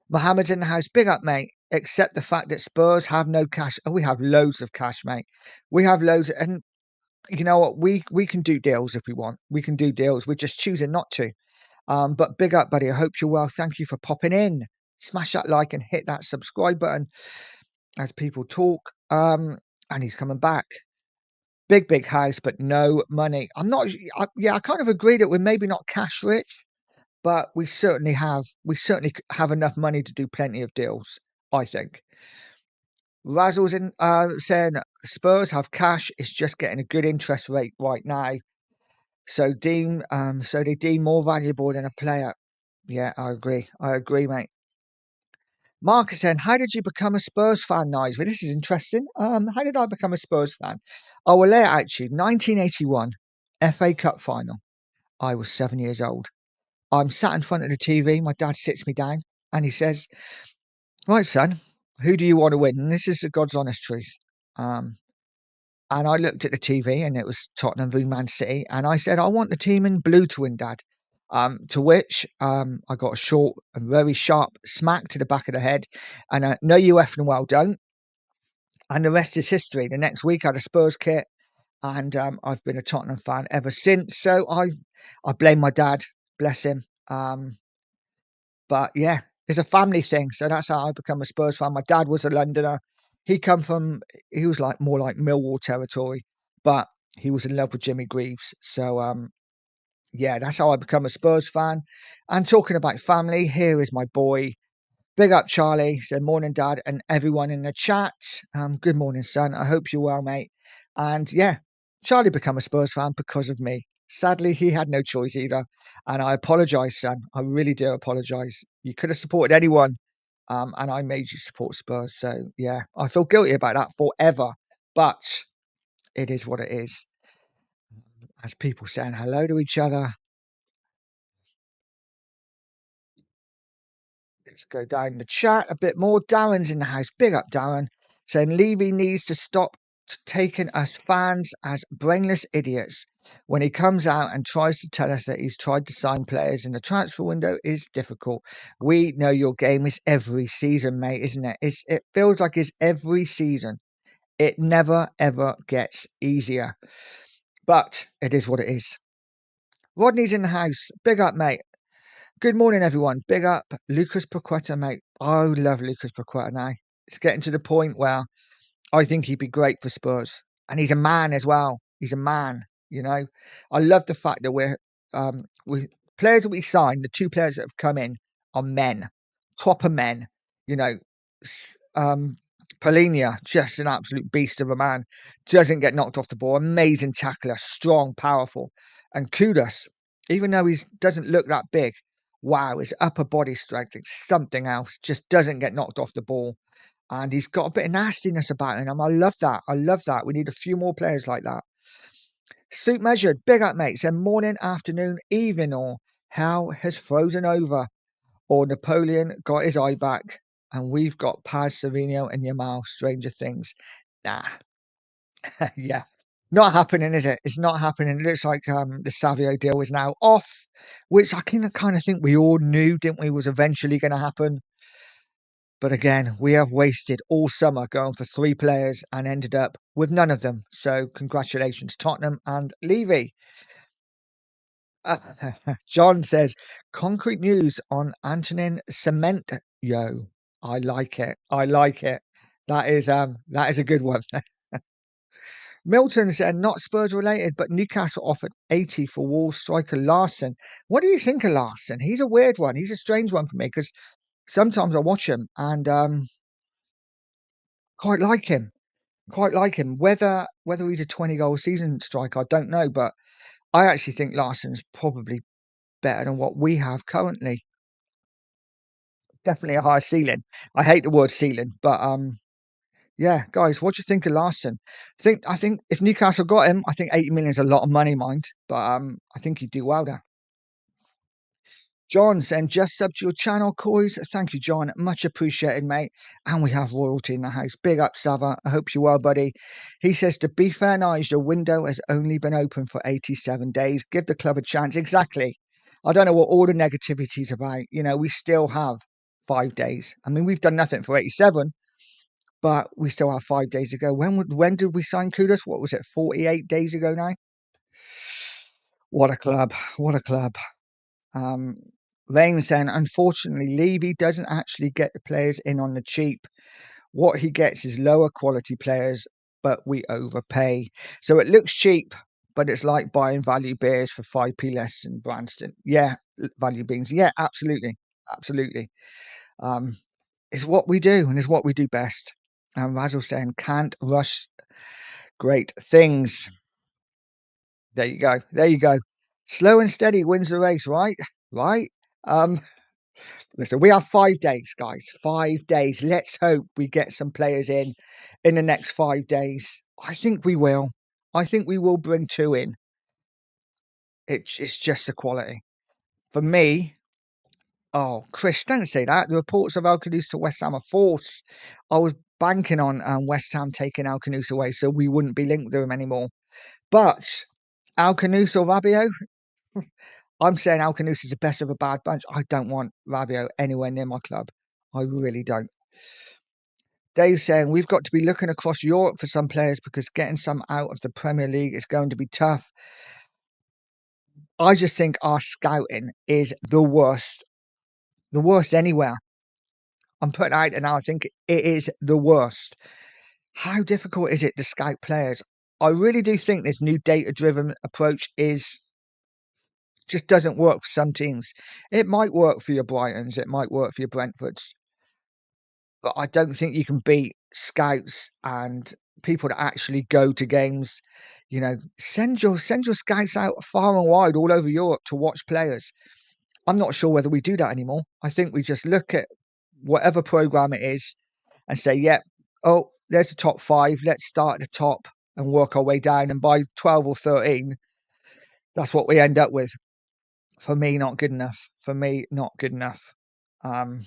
S2: Mohammed's in the house. Big up, mate. Except the fact that Spurs have no cash. Oh, we have loads of cash, mate. We have loads, and you know what? We can do deals if we want. We can do deals. We're just choosing not to. But big up, buddy. I hope you're well. Thank you for popping in. Smash that like and hit that subscribe button as people talk. And he's coming back. Big house, but no money. Yeah, I kind of agree that we're maybe not cash rich, but we certainly have enough money to do plenty of deals, I think. Razzle's in saying Spurs have cash, it's just getting a good interest rate right now. So they deem more valuable than a player. Yeah, I agree. I agree, mate. Mark is saying, how did you become a Spurs fan, Nigel? This is interesting. How did I become a Spurs fan? I will lay it out to you. 1981 FA Cup final. I was 7 years old. I'm sat in front of the TV. My dad sits me down and he says, right, son, who do you want to win? And this is the God's honest truth. Um, and I looked at the TV and it was Tottenham v Man City. And I said, I want the team in blue to win, Dad. To which I got a short and very sharp smack to the back of the head. And no, you effing well don't. And the rest is history. The next week I had a Spurs kit. And I've been a Tottenham fan ever since. So I blame my dad, bless him. But yeah, it's a family thing. So that's how I become a Spurs fan. My dad was a Londoner. He was like more like Millwall territory, but he was in love with Jimmy Greaves. So yeah, that's how I become a Spurs fan. And talking about family, here is my boy. Big up, Charlie. Said morning, Dad, and everyone in the chat. Good morning, son. I hope you're well, mate. And yeah, Charlie became a Spurs fan because of me. Sadly, he had no choice either. And I apologise, son. I really do apologise. You could have supported anyone, and I made you support Spurs. So yeah, I feel guilty about that forever. But it is what it is. As people saying hello to each other. Let's go down the chat a bit more. Darren's in the house. Big up, Darren. Saying Levy needs to stop taking us fans as brainless idiots. When he comes out and tries to tell us that he's tried to sign players in the transfer window is difficult. We know your game is every season, mate, isn't it? It feels like it's every season. It never, ever gets easier. But it is what it is. Rodney's in the house. Big up, mate. Good morning, everyone. Big up Lucas Paqueta, mate. I love Lucas Paqueta now. It's getting to the point where I think he'd be great for Spurs. And he's a man as well. He's a man, you know. I love the fact that we players that we signed, the two players that have come in are men, proper men, you know. Polinia, just an absolute beast of a man. Doesn't get knocked off the ball. Amazing tackler, strong, powerful. And Kudos, even though he doesn't look that big, wow, his upper body strength is something else. Just doesn't get knocked off the ball. And he's got a bit of nastiness about him. I love that. I love that. We need a few more players like that. Suit measured, big up, mate. Said morning, afternoon, evening, or hell has frozen over, or Napoleon got his eye back, and we've got Paz, Savino, and Yamal. Stranger things. Nah, yeah, not happening, is it? It's not happening. It looks like the Savio deal is now off, which I kind of think we all knew, didn't we, was eventually going to happen. But again, we have wasted all summer going for three players and ended up with none of them. So congratulations, Tottenham and Levy. John says, concrete news on Antonin Cement. Yo, I like it. I like it. That is a good one. Milton said, not Spurs related, but Newcastle offered 80 for Wolves striker Larson. What do you think of Larson? He's a weird one. He's a strange one for me because sometimes I watch him and quite like him. Quite like him. Whether he's a 20 goal season striker, I don't know, but I actually think Larsen's probably better than what we have currently. Definitely a higher ceiling. I hate the word ceiling, but yeah, guys, what do you think of Larsen? I think if Newcastle got him, I think 80 million is a lot of money, mind, but I think he'd do well there. John saying just sub to your channel, Coys. Thank you, John. Much appreciated, mate. And we have royalty in the house. Big up, Sava. I hope you're well, buddy. He says, to be fair, Nige, the window has only been open for 87 days. Give the club a chance. Exactly. I don't know what all the negativity's about. You know, we still have 5 days. I mean, we've done nothing for 87, but we still have 5 days to go. When did we sign Kudos? What was it, 48 days ago now? What a club. What a club. Um, Lane saying, unfortunately, Levy doesn't actually get the players in on the cheap. What he gets is lower quality players, but we overpay. So it looks cheap, but it's like buying value beers for 5p less than Branston. Yeah, value beans. Yeah, absolutely. Absolutely. Um, it's what we do, and it's what we do best. And Razzle saying, can't rush great things. There you go. There you go. Slow and steady wins the race, right? Right? Um, Listen, we have 5 days, guys. 5 days. Let's hope we get some players in the next 5 days. I think we will. I think we will bring two in. It's just the quality. For me, oh, Chris, don't say that. The reports of Alcanos to West Ham are false. I was banking on West Ham taking Alcanos away so we wouldn't be linked with him anymore. But Alcanos or Rabiot, I'm saying Alcanos is the best of a bad bunch. I don't want Rabiot anywhere near my club. I really don't. Dave's saying we've got to be looking across Europe for some players because getting some out of the Premier League is going to be tough. I just think our scouting is the worst anywhere. I'm putting out and I think it is the worst. How difficult is it to scout players? I really do think this new data-driven approach is just doesn't work for some teams. It might work for your Brightons, it might work for your Brentfords, but I don't think you can beat scouts and people that actually go to games. You know, send your scouts out far and wide all over Europe to watch players. I'm not sure whether we do that anymore. I think we just look at whatever program it is and say, yeah, oh, there's the top five. Let's start at the top and work our way down. And by 12 or 13, that's what we end up with. For me, not good enough. For me, not good enough. Um,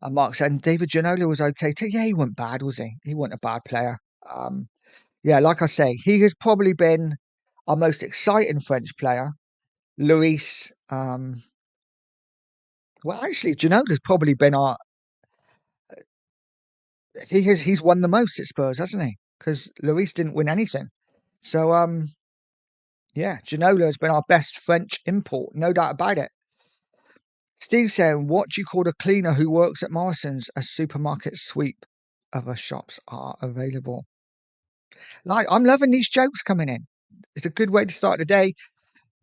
S2: And Mark said, and David Ginola was okay too. Yeah, he wasn't bad, was he? He wasn't a bad player. Yeah, like I say, he has probably been our most exciting French player. Luis, well, actually, Ginola's probably been our. He's won the most at Spurs, hasn't he? Because Luis didn't win anything. So, yeah, Ginola has been our best French import, no doubt about it. Steve saying, what do you call a cleaner who works at Morrison's? A supermarket sweep. Other shops are available. Like, I'm loving these jokes coming in. It's a good way to start the day.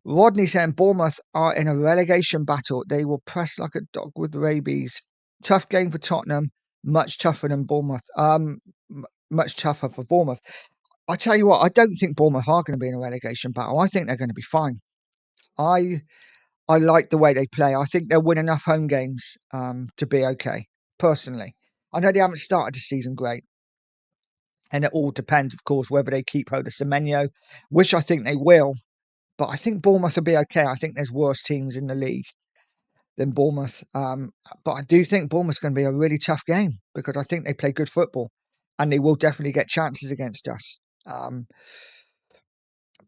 S2: Rodney saying Bournemouth are in a relegation battle. They will press like a dog with rabies. Tough game for Tottenham. Much tougher than Bournemouth. Much tougher for Bournemouth. I tell you what, I don't think Bournemouth are going to be in a relegation battle. I think they're going to be fine. I I like the way they play. I think they'll win enough home games to be okay. Personally, I know they haven't started the season great. And it all depends, of course, whether they keep hold of Semenyo, which I think they will. But I think Bournemouth will be okay. I think there's worse teams in the league than Bournemouth. But I do think Bournemouth's going to be a really tough game because I think they play good football and they will definitely get chances against us.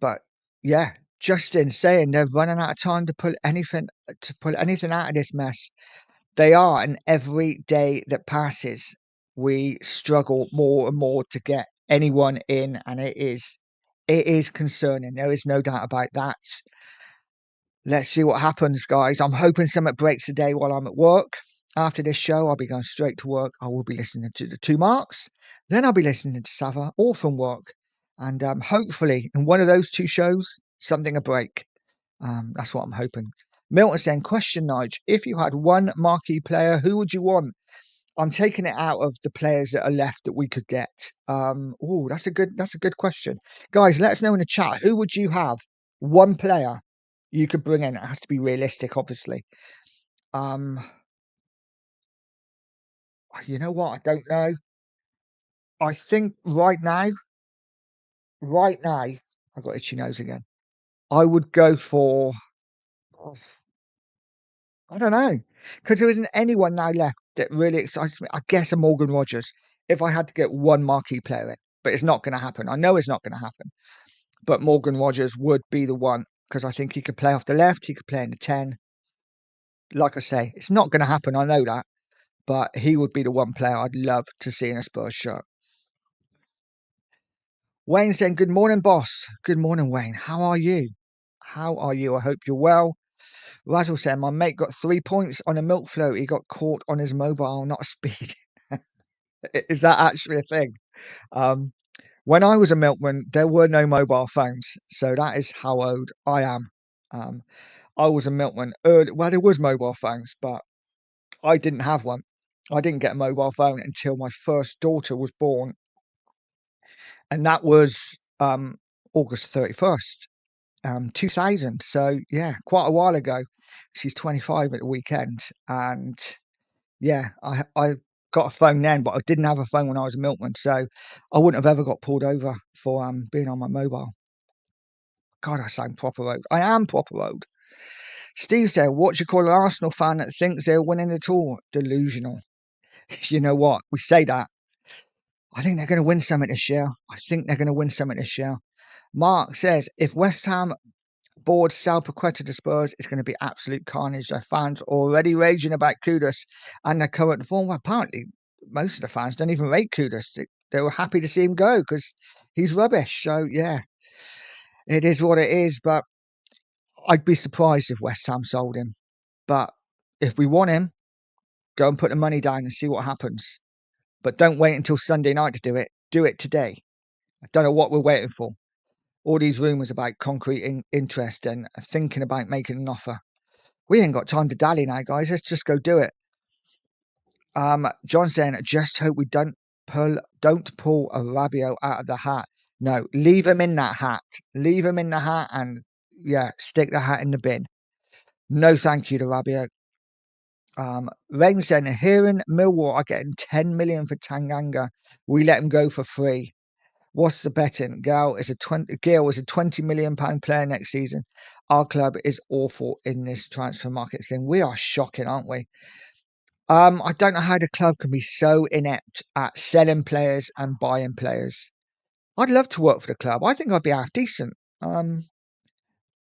S2: But yeah, Justin saying they're running out of time to pull anything out of this mess. They are, and every day that passes, we struggle more and more to get anyone in, and it is concerning. There is no doubt about that. Let's see what happens, guys. I'm hoping something breaks today while I'm at work. After this show, I'll be going straight to work. I will be listening to the two marks. Then I'll be listening to Sava, all from work. And hopefully, in one of those two shows, something will break. That's what I'm hoping. Milton saying, question, Nige, if you had one marquee player, who would you want? I'm taking it out of the players that are left that we could get. Oh, that's a good question. Guys, let us know in the chat. Who would you have? One player you could bring in. It has to be realistic, obviously. Um, you know what? I don't know. I think right now, I've got itchy nose again. I would go for, oh, I don't know, because there isn't anyone now left that really excites me. I guess a Morgan Rogers, if I had to get one marquee player in, but it's not going to happen. I know it's not going to happen, but Morgan Rogers would be the one because I think he could play off the left, he could play in the 10. Like I say, it's not going to happen. I know that, but he would be the one player I'd love to see in a Spurs shirt. Wayne saying, "Good morning, boss." Good morning, Wayne. How are you? How are you? I hope you're well. Razzle said, "My mate got 3 points on a milk float. He got caught on his mobile, not a speed." Is that actually a thing? Um, when I was a milkman, there were no mobile phones, so that is how old I am. Um, I was a milkman early. Well, there was mobile phones, but I didn't have one. I didn't get a mobile phone until my first daughter was born, and that was August 31st, 2000. So yeah, quite a while ago. She's 25 at the weekend, and yeah, I got a phone then, but I didn't have a phone when I was a milkman, so I wouldn't have ever got pulled over for being on my mobile. God, I sound proper old. I am proper old. Steve said, "What do you call an Arsenal fan that thinks they're winning at all? Delusional." You know what? We say that. I think they're going to win something this year. I think they're going to win something this year. Mark says, "If West Ham board sell Paqueta to Spurs, it's going to be absolute carnage. Their fans already raging about Kudus and their current form." Well, apparently, most of the fans don't even rate Kudus. They were happy to see him go because he's rubbish. So, yeah, it is what it is. But I'd be surprised if West Ham sold him. But if we want him, go and put the money down and see what happens. But don't wait until Sunday night to do it. Do it today. I don't know what we're waiting for. All these rumours about concrete interest and thinking about making an offer. We ain't got time to dally now, guys. Let's just go do it. John saying, "Just hope we don't pull a Rabiot out of the hat." No, leave him in that hat. Leave him in the hat and yeah, stick the hat in the bin. No, thank you to Rabiot. Rain saying, "Hearing Millwall are getting 10 million for Tanganga, we let him go for free. What's the betting? Gale is a 20 million pound player next season. Our club is awful in this transfer market thing. We are shocking, aren't we?" I don't know how the club can be so inept at selling players and buying players. I'd love to work for the club. I think I'd be half decent.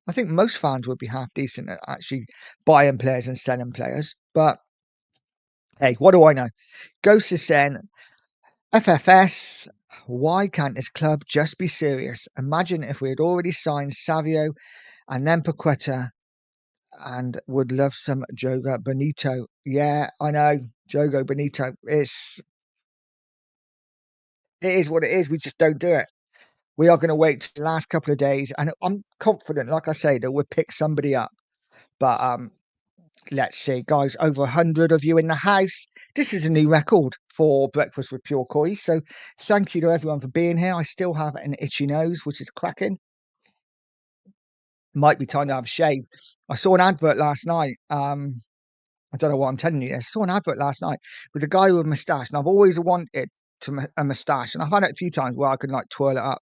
S2: I think most fans would be half decent at actually buying players and selling players. But hey, what do I know? Ghost is saying, "FFS, why can't this club just be serious? Imagine if we had already signed Savio and then Paqueta and would love some Jogo Benito." Yeah, I know. Jogo Benito. It is what it is. We just don't do it. We are going to wait the last couple of days, and I'm confident, like I say, that we'll pick somebody up. But let's see, guys. Over 100 of you in the house. This is a new record for Breakfast with Pure Coys. So thank you to everyone for being here. I still have an itchy nose, which is cracking. Might be time to have a shave. I saw an advert last night. I don't know why I'm telling you this. I saw an advert last night with a guy with a moustache, and I've always wanted a moustache, and I've had it a few times where I can like twirl it up.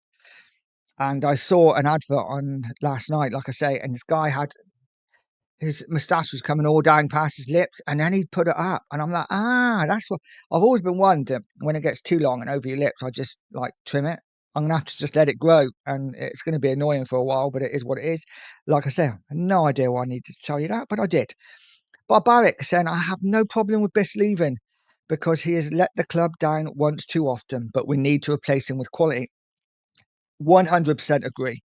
S2: And I saw an advert on last night, like I say, and this guy had his moustache was coming all down past his lips, and then he put it up, and I'm like, that's what I've always been wondering. When it gets too long and over your lips, I just like trim it. I'm gonna have to just let it grow, and it's going to be annoying for a while, but it is what it is. Like I say, I had no idea why I needed to tell you that, but I did. Barbaric saying, "I have no problem with Biss leaving because he has let the club down once too often, but we need to replace him with quality." 100% agree.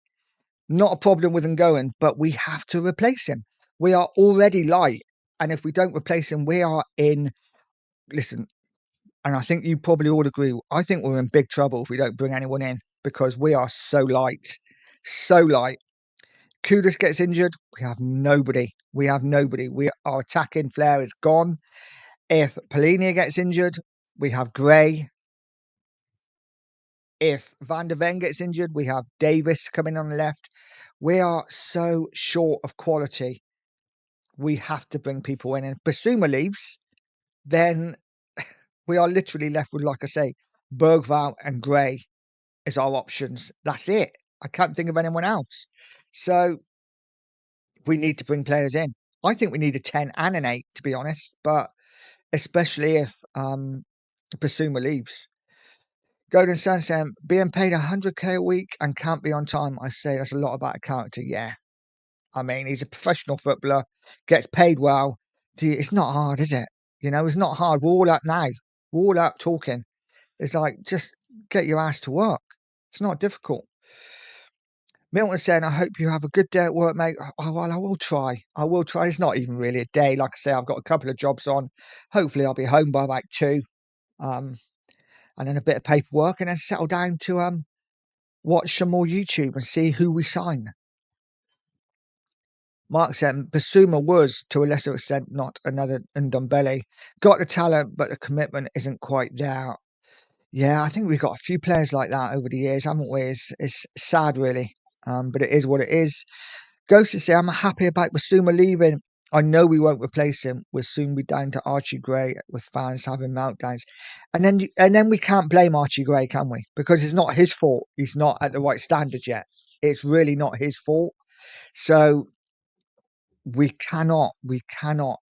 S2: Not a problem with him going, but we have to replace him. We are already light. And if we don't replace him, we are in. Listen, and I think you probably all agree. I think we're in big trouble if we don't bring anyone in because we are so light. So light. Kudus gets injured. We have nobody. We have nobody. Our attacking flair is gone. If Polina gets injured, we have Gray. If Van der Ven gets injured, we have Davis coming on the left. We are so short of quality. We have to bring people in. And if Bissouma leaves, then we are literally left with, like I say, Bergvall and Gray as our options. That's it. I can't think of anyone else. So we need to bring players in. I think we need a 10 and an 8, to be honest, but especially if Bissouma leaves. Golden Sun saying, being paid 100k a week and can't be on time. I say that's a lot about a character. Yeah. I mean, he's a professional footballer, gets paid well. It's not hard, is it? You know, it's not hard. We're all up now. We're all up talking. It's like, just get your ass to work. It's not difficult. Milton saying, I hope you have a good day at work, mate. Oh, well, I will try. I will try. It's not even really a day. Like I say, I've got a couple of jobs on. Hopefully, I'll be home by about 2. Um, and then a bit of paperwork and then settle down to watch some more YouTube and see who we sign. Mark said Bissouma was, to a lesser extent, not another Ndombele. Got the talent, but the commitment isn't quite there. Yeah, I think we've got a few players like that over the years, haven't we? It's sad, really. But it is what it is. Ghost to say, I'm happy about Bissouma leaving. I know we won't replace him. We'll soon be down to Archie Gray with fans having meltdowns. And then we can't blame Archie Gray, can we? Because it's not his fault. He's not at the right standard yet. It's really not his fault. So we cannot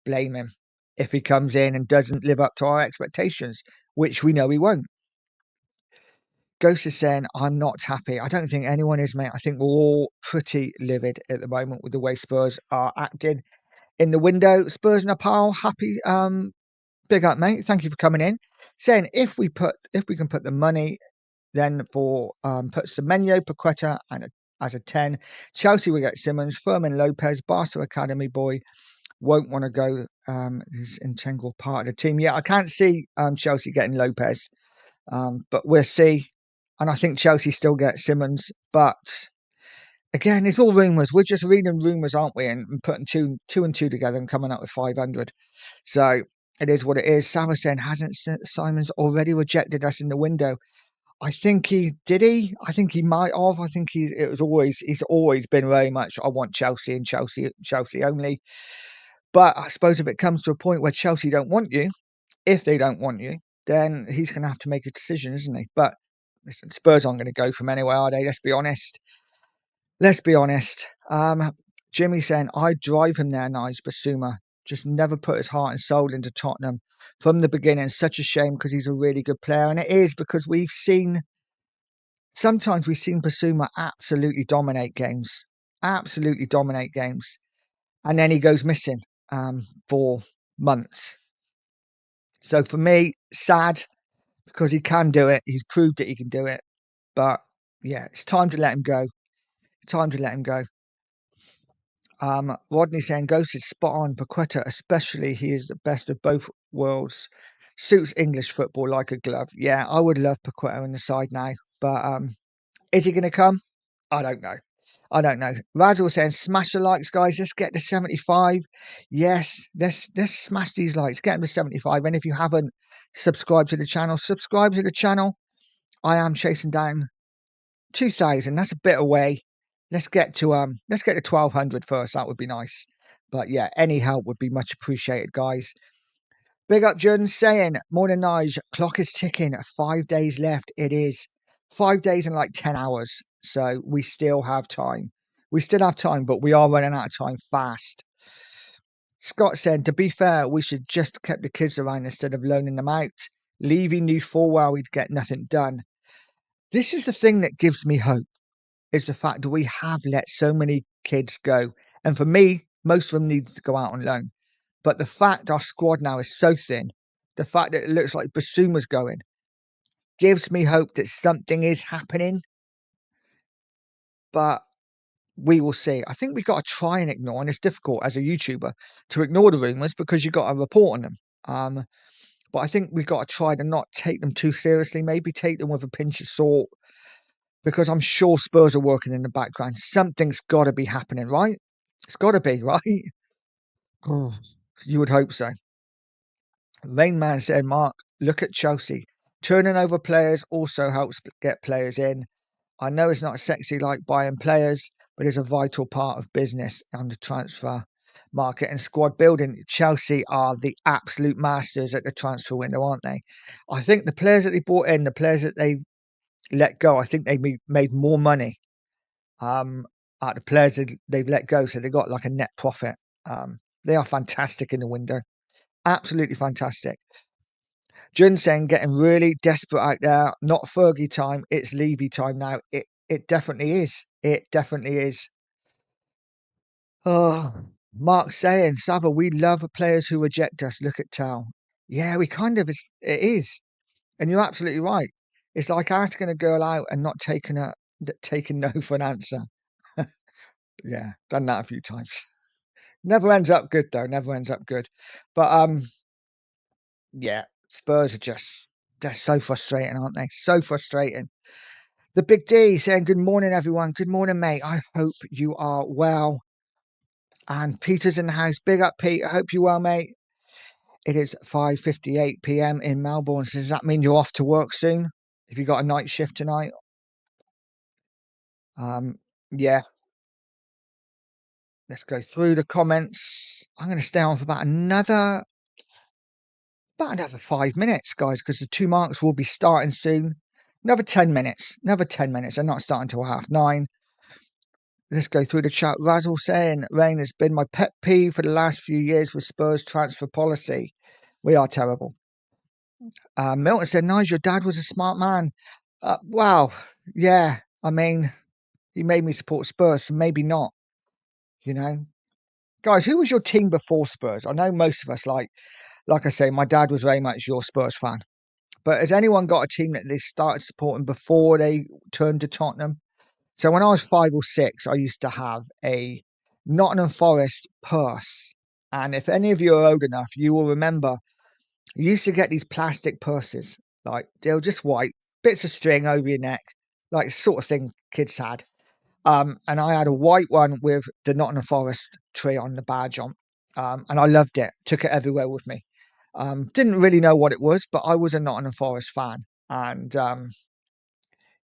S2: blame him if he comes in and doesn't live up to our expectations, which we know he won't. Ghost is saying, I'm not happy. I don't think anyone is, mate. I think we're all pretty livid at the moment with the way Spurs are acting in the window. Spurs and a pile, happy. Big up, mate. Thank you for coming in. Saying if we can put the money then for put Semenyo, Paqueta and as a 10. Chelsea will get Simmons, Fermin Lopez, Barca Academy boy won't want to go. He's an integral part of the team. Yeah, I can't see Chelsea getting Lopez, but we'll see. And I think Chelsea still get Simmons, but again, it's all rumours. We're just reading rumours, aren't we? And putting two and two together and coming up with 500. So it is what it is. Saracen hasn't Simon's already rejected us in the window. I think he did. I think he might have. I think he's always been very much. I want Chelsea and Chelsea only. But I suppose if it comes to a point where Chelsea don't want you, if they don't want you, then he's going to have to make a decision, isn't he? But listen, Spurs aren't going to go from anywhere, are they? Let's be honest. Let's be honest. Jimmy saying, I'd drive him there, Nige Bissouma. Just never put his heart and soul into Tottenham from the beginning. Such a shame because he's a really good player. And it is because sometimes we've seen Bissouma absolutely dominate games. Absolutely dominate games. And then he goes missing for months. So for me, sad because he can do it. He's proved that he can do it. But yeah, it's time to let him go. Time to let him go. Rodney saying Ghost is spot on. Paqueta, especially, he is the best of both worlds. Suits English football like a glove. Yeah, I would love Paqueta on the side now. But is he going to come? I don't know. I don't know. Razzle saying, smash the likes, guys. Let's get to 75. Yes, let's smash these likes. Get them to 75. And if you haven't subscribed to the channel, subscribe to the channel. I am chasing down 2,000. That's a bit away. Let's get to 1,200 first. That would be nice. But yeah, any help would be much appreciated, guys. Big up, Jordan saying, morning, Nige. Clock is ticking. 5 days left. It is 5 days and like 10 hours. So we still have time. We still have time, but we are running out of time fast. Scott said, to be fair, we should just keep the kids around instead of loaning them out. Levy knew full well we'd get nothing done. This is the thing that gives me hope, is the fact that we have let so many kids go. And for me, most of them need to go out on loan. But the fact our squad now is so thin, the fact that it looks like Bissouma's going, gives me hope that something is happening. But we will see. I think we've got to try and ignore, and it's difficult as a YouTuber to ignore the rumours because you've got to report on them. But I think we've got to try to not take them too seriously, maybe take them with a pinch of salt, because I'm sure Spurs are working in the background. Something's got to be happening, right? It's got to be, right? Oh, you would hope so. Rain Man said, Mark, look at Chelsea. Turning over players also helps get players in. I know it's not sexy like buying players, but it's a vital part of business and the transfer market and squad building. Chelsea are the absolute masters at the transfer window, aren't they? I think the players that they brought in, the players that they let go, I think they made more money out of the players that they've let go. So they got like a net profit. They are fantastic in the window. Absolutely fantastic. Ginseng getting really desperate out there. Not Fergie time. It's Levy time now. It definitely is. It definitely is. Oh, Mark saying, Sava, we love players who reject us. Look at Tal. Yeah, we kind of it is. And you're absolutely right. It's like asking a girl out and not taking no for an answer. Yeah, done that a few times. Never ends up good though. Never ends up good. But yeah, Spurs are just they're so frustrating, aren't they? So frustrating. The Big D saying, good morning, everyone. Good morning, mate. I hope you are well. And Peter's in the house. Big up, Pete. I hope you're well, mate. It is 5:58 p.m. in Melbourne. So does that mean you're off to work soon? If you got a night shift tonight? Um, yeah. Let's go through the comments. I'm going to stay on for about another 5 minutes, guys, because the 2 marks will be starting soon. Another 10 minutes. Another 10 minutes. They're not starting until 9:30. Let's go through the chat. Razzle saying, Rain has been my pet peeve for the last few years with Spurs transfer policy. We are terrible. Milton said, Nigel, your dad was a smart man. Wow. Yeah. I mean, he made me support Spurs, so maybe not, you know. Guys, who was your team before Spurs? I know most of us, like I say, my dad was very much your Spurs fan. But has anyone got a team that they started supporting before they turned to Tottenham? So when I was 5 or 6, I used to have a Nottingham Forest purse. And if any of you are old enough, you will remember you used to get these plastic purses, like they were just white, bits of string over your neck, like sort of thing kids had. And I had a white one with the Nottingham Forest tree on the badge on. And I loved it. Took it everywhere with me. Didn't really know what it was, but I was a Nottingham Forest fan. And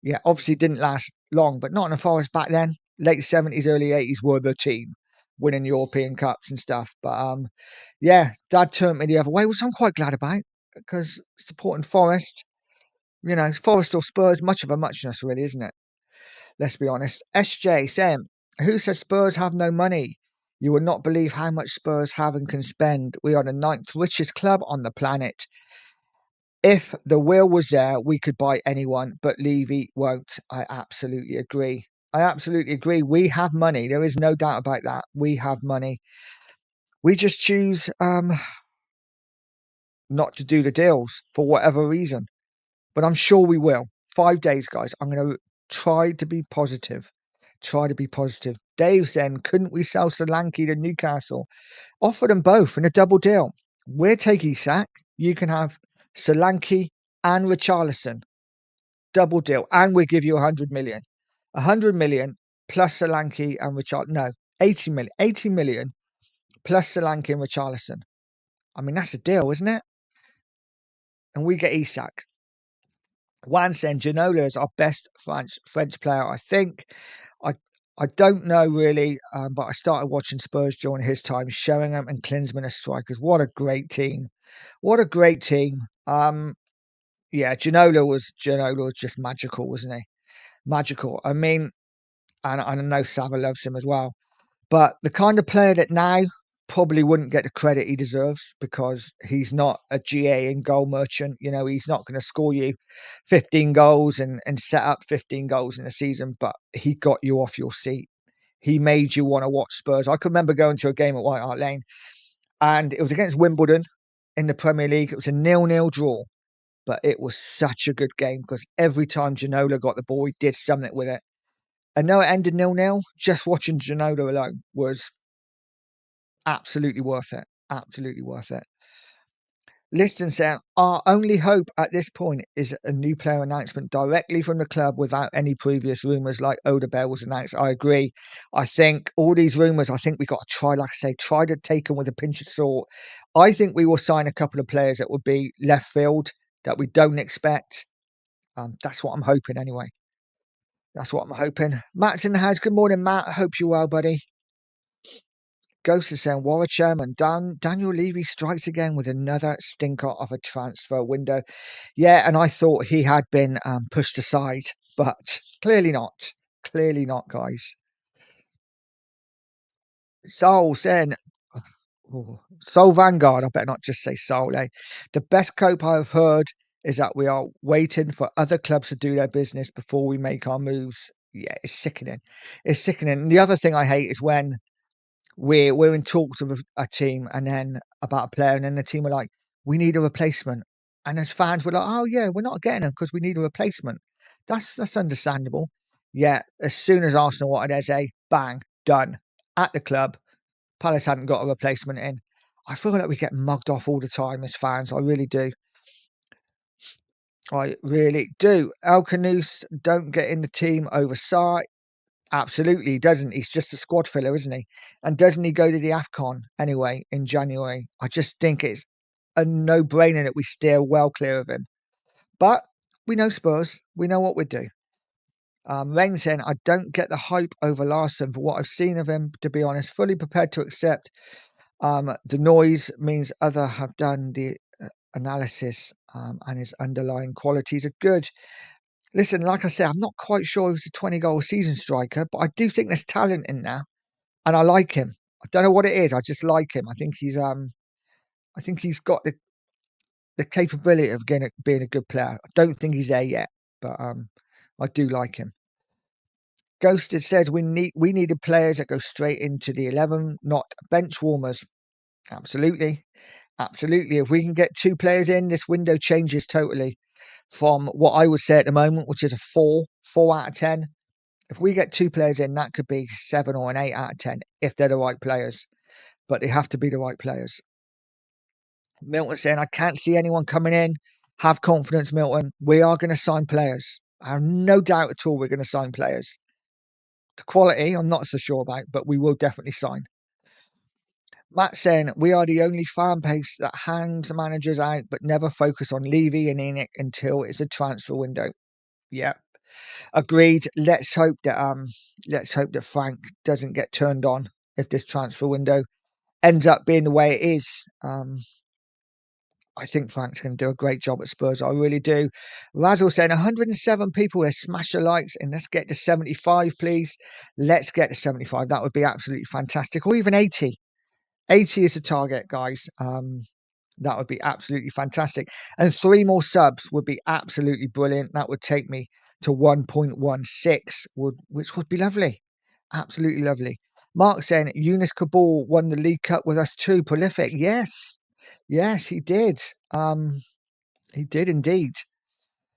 S2: yeah, obviously didn't last long, but Nottingham Forest back then, late 70s, early 80s were the team winning European Cups and stuff. But yeah, Dad turned me the other way, which I'm quite glad about because supporting Forest, Forest or Spurs, much of a muchness, really, isn't it? Let's be honest. SJ saying, who says Spurs have no money? You will not believe how much Spurs have and can spend. We are the ninth richest club on the planet. If the will was there, we could buy anyone, but Levy won't. I absolutely agree. I absolutely agree. We have money. There is no doubt about that. We have money. We just choose not to do the deals for whatever reason. But I'm sure we will. 5 days, guys. I'm going to try to be positive. Try to be positive. Dave said, couldn't we sell Solanke to Newcastle? Offer them both in a double deal. We're taking Sack. You can have Solanke and Richarlison. Double deal. And we give you 100 million. 100 million plus Solanke and Richarlison. No, 80 million. 80 million plus Solanke and Richarlison. I mean, that's a deal, isn't it? And we get Isak. Juan said Ginola is our best French player, I think. I I don't know really, but I started watching Spurs during his time. Sheringham and Klinsmann as strikers. What a great team! What a great team! Yeah, Ginola was just magical, wasn't he? Magical. I mean, and I know Sava loves him as well. But the kind of player that now probably wouldn't get the credit he deserves because he's not a GA and goal merchant. He's not going to score you 15 goals and set up 15 goals in a season, but he got you off your seat. He made you want to watch Spurs. I can remember going to a game at White Hart Lane and it was against Wimbledon in the Premier League. It was a 0-0 draw, but it was such a good game because every time Ginola got the ball, he did something with it. And though it ended 0-0, just watching Ginola alone was absolutely worth it. Absolutely worth it. Liston said, our only hope at this point is a new player announcement directly from the club without any previous rumours like Odebel was announced. I agree. I think all these rumours, I think we got to try, like I say, try to take them with a pinch of salt. I think we will sign a couple of players that would be left field that we don't expect. That's what I'm hoping anyway. That's what I'm hoping. Matt's in the house. Good morning, Matt. I hope you're well, buddy. Ghost is saying Warwick chairman Daniel Levy strikes again with another stinker of a transfer window. Yeah, and I thought he had been pushed aside, but clearly not. Clearly not, guys. Soul saying, oh, Soul Vanguard. I better not just say Soul. Eh? The best cope I have heard is that we are waiting for other clubs to do their business before we make our moves. Yeah, it's sickening. It's sickening. And the other thing I hate is when we're in talks with a team and then about a player, and then the team are like, we need a replacement. And as fans, we're like, oh yeah, we're not getting him because we need a replacement. That's understandable. Yeah, as soon as Arsenal wanted Eze, bang, done. At the club, Palace hadn't got a replacement in. I feel like we get mugged off all the time as fans. I really do. I really do. El Canus don't get in the team oversight. Absolutely, he doesn't. He's just a squad filler, isn't he? And doesn't he go to the AFCON anyway in January? I just think it's a no-brainer that we steer well clear of him. But we know Spurs. We know what we do. Rain saying, I don't get the hype over Larson for what I've seen of him, to be honest. Fully prepared to accept the noise means other have done the analysis and his underlying qualities are good. Listen, like I said, I'm not quite sure he's a 20-goal season striker, but I do think there's talent in there. And I like him. I don't know what it is. I just like him. I think he's got the capability of being a good player. I don't think he's there yet, but I do like him. Ghosted says we needed players that go straight into the 11, not bench warmers. Absolutely, absolutely. If we can get two players in, this window changes totally from what I would say at the moment, which is a 4 out of 10. If we get two players in, that could be 7 or an 8 out of 10 if they're the right players. But they have to be the right players. Milton saying, I can't see anyone coming in. Have confidence, Milton. We are going to sign players. I have no doubt at all we're going to sign players. The quality, I'm not so sure about, but we will definitely sign. Matt saying, we are the only fan base that hangs managers out but never focus on Levy and Enoch until it's a transfer window. Yeah, agreed. Let's hope that Frank doesn't get turned on if this transfer window ends up being the way it is. I think Frank's going to do a great job at Spurs. I really do. Razzle saying 107 people here. Smash the likes and let's get to 75, please. Let's get to 75. That would be absolutely fantastic. Or even 80. 80 is the target, guys. That would be absolutely fantastic. And 3 more subs would be absolutely brilliant. That would take me to 1.16, which would be lovely. Absolutely lovely. Mark saying Eunice Cabal won the League Cup with us too. Prolific. Yes. Yes, he did. He did indeed.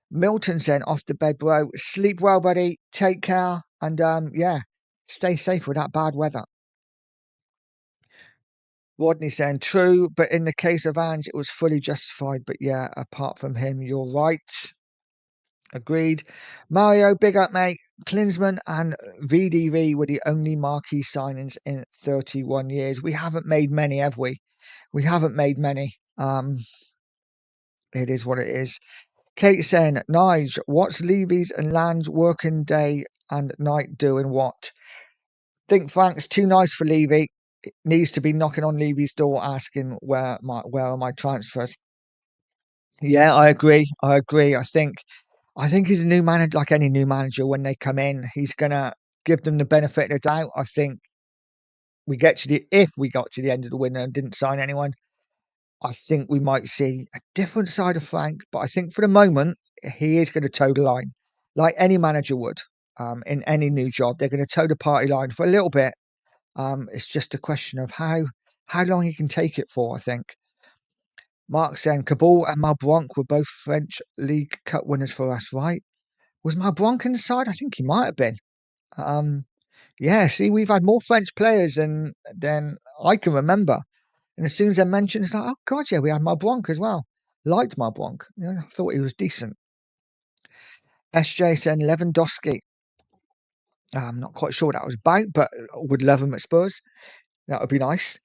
S2: Milton saying off the bed, bro. Sleep well, buddy. Take care. And yeah, stay safe with that bad weather. Rodney saying true, but in the case of Ange, it was fully justified. But yeah, apart from him, you're right. Agreed. Mario, big up, mate. Klinsmann and VDV were the only marquee signings in 31 years. We haven't made many, have we? We haven't made many. It is what it is. Kate saying, Nige, what's Levy's and Land's working day and night doing what? Think Frank's too nice for Levy. It needs to be knocking on Levy's door asking where are my transfers. Yeah, I agree. I think he's a new manager, like any new manager. When they come in, he's gonna give them the benefit of the doubt. I think if we got to the end of the window and didn't sign anyone, I think we might see a different side of Frank. But I think for the moment, he is going to toe the line, like any manager would. In any new job, they're going to toe the party line for a little bit. It's just a question of how long he can take it for. I think. Mark saying Cabal and Malbranc were both French League Cup winners for us, right? Was Malbranc in the side? I think he might have been. Yeah, see, we've had more French players than I can remember. And as soon as I mentioned, it's like, oh God, yeah, we had my Bronk as well. Liked my Bronk. You know, I thought he was decent. SJ saying Lewandowski. I'm not quite sure what that was about, but would love him at Spurs. That would be nice.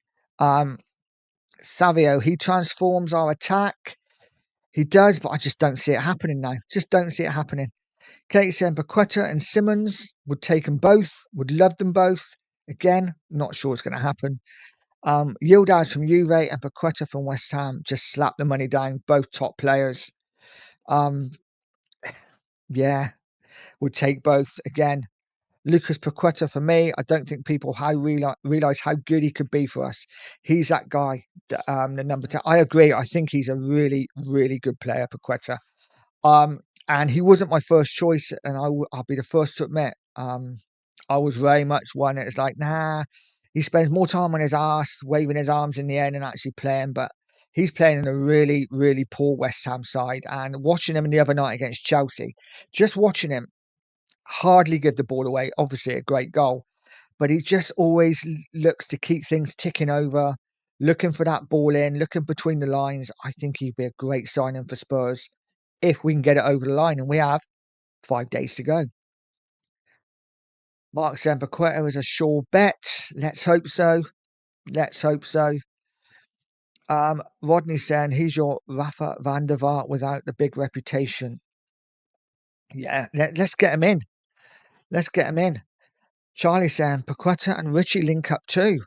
S2: Savio, he transforms our attack. He does, but I just don't see it happening now. Just don't see it happening. Kate saying Paqueta and Simmons would take them both, would love them both. Again, not sure it's going to happen. Yildiz from Juve and Paqueta from West Ham just slap the money down. Both top players. Yeah, would take both again. Lucas Paqueta for me. I don't think people realize how good he could be for us. He's that guy, the number 10. I agree. I think he's a really, really good player, Paqueta. And he wasn't my first choice, and I'll be the first to admit. I was very much one that is like, nah, he spends more time on his ass, waving his arms in the air than actually playing. But he's playing in a really, really poor West Ham side. And watching him the other night against Chelsea, just watching him hardly give the ball away. Obviously, a great goal, but he just always looks to keep things ticking over, looking for that ball in, looking between the lines. I think he'd be a great signing for Spurs if we can get it over the line, and we have 5 days to go. Mark Zambaqueta is a sure bet. Let's hope so. Let's hope so. Rodney saying he's your Rafa van der Vaart without the big reputation. Yeah, let's get him in. Let's get him in. Charlie saying Paqueta and Richie link up too.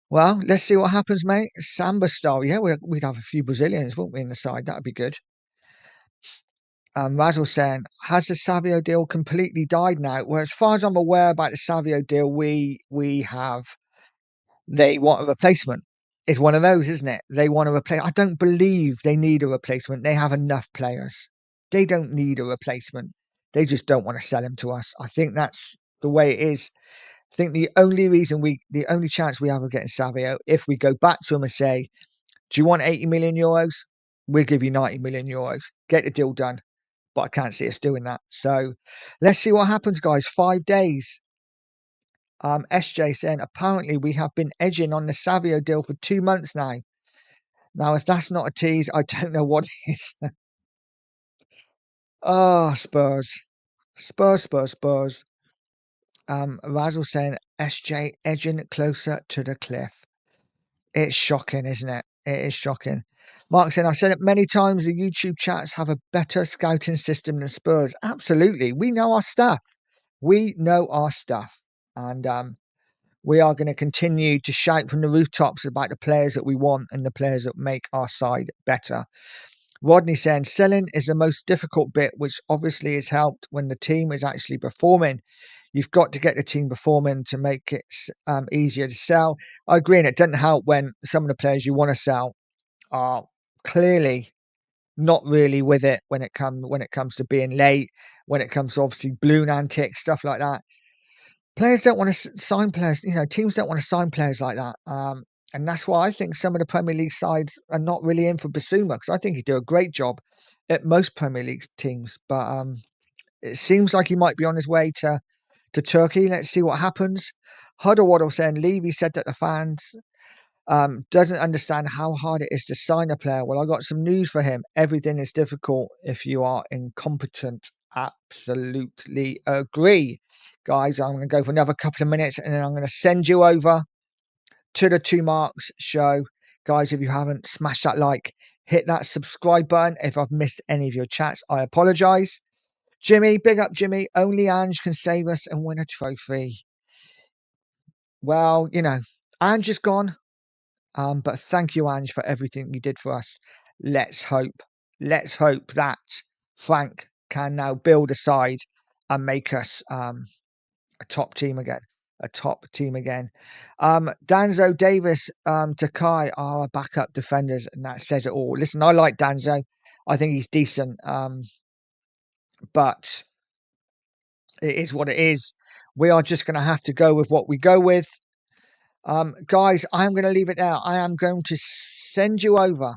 S2: Well, let's see what happens, mate. Samba style. Yeah, we'd have a few Brazilians, wouldn't we, in the side? That'd be good. Razzle saying, has the Savio deal completely died now? Well, as far as I'm aware about the Savio deal, we have they want a replacement. It's one of those, isn't it? They want to replace. I don't believe they need a replacement. They have enough players. They don't need a replacement. They just don't want to sell him to us. I think that's the way it is. I think the only chance we have of getting Savio, if we go back to him and say, do you want 80 million euros? We'll give you 90 million euros. Get the deal done. But I can't see us doing that. So let's see what happens, guys. 5 days. SJ saying, apparently we have been edging on the Savio deal for 2 months now. Now, if that's not a tease, I don't know what is. Oh, Spurs. Spurs, Spurs, Spurs. Razzle saying, SJ edging closer to the cliff. It's shocking, isn't it? It is shocking. Mark saying, I've said it many times, the YouTube chats have a better scouting system than Spurs. Absolutely. We know our stuff. We know our stuff. And we are going to continue to shout from the rooftops about the players that we want and the players that make our side better. Rodney saying, selling is the most difficult bit, which obviously is helped when the team is actually performing. You've got to get the team performing to make it easier to sell. I agree, and it doesn't help when some of the players you want to sell are clearly not really with it when it comes to being late, when it comes to obviously balloon antics, stuff like that. Players don't want to sign players. You know, teams don't want to sign players like that. And that's why I think some of the Premier League sides are not really in for Bissouma, because I think he'd do a great job at most Premier League teams. But it seems like he might be on his way to Turkey. Let's see what happens. Huddle Waddle saying Levy said that the fans doesn't understand how hard it is to sign a player. Well, I got some news for him. Everything is difficult if you are incompetent. Absolutely agree. Guys, I'm going to go for another couple of minutes and then I'm going to send you over to the Two Marks show. Guys, if you haven't, smash that like, hit that subscribe button. If I've missed any of your chats, I apologize. Jimmy, big up Jimmy. Only Ange can save us and win a trophy. Well, you know, Ange is gone. But thank you, Ange, for everything you did for us. Let's hope that Frank can now build a side and make us a top team again. A top team again. Danzo Davis, Takai are our backup defenders, and that says it all. Listen, I like Danzo. I think he's decent. But it is what it is. We are just going to have to go with what we go with. Guys, I am going to leave it there. I am going to send you over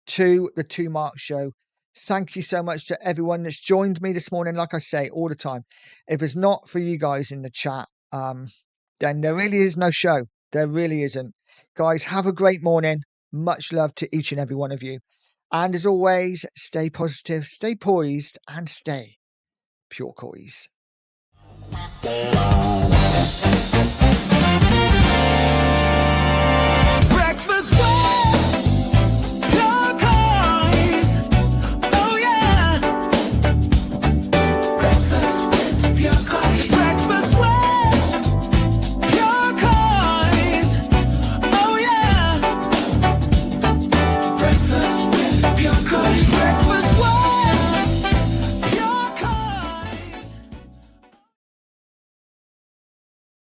S2: to the Two Mark Show. Thank you so much to everyone that's joined me this morning. Like I say all the time, if it's not for you guys in the chat, then there really is no show. There really isn't. Guys, have a great morning. Much love to each and every one of you. And as always, stay positive, stay poised, and stay pure Coys.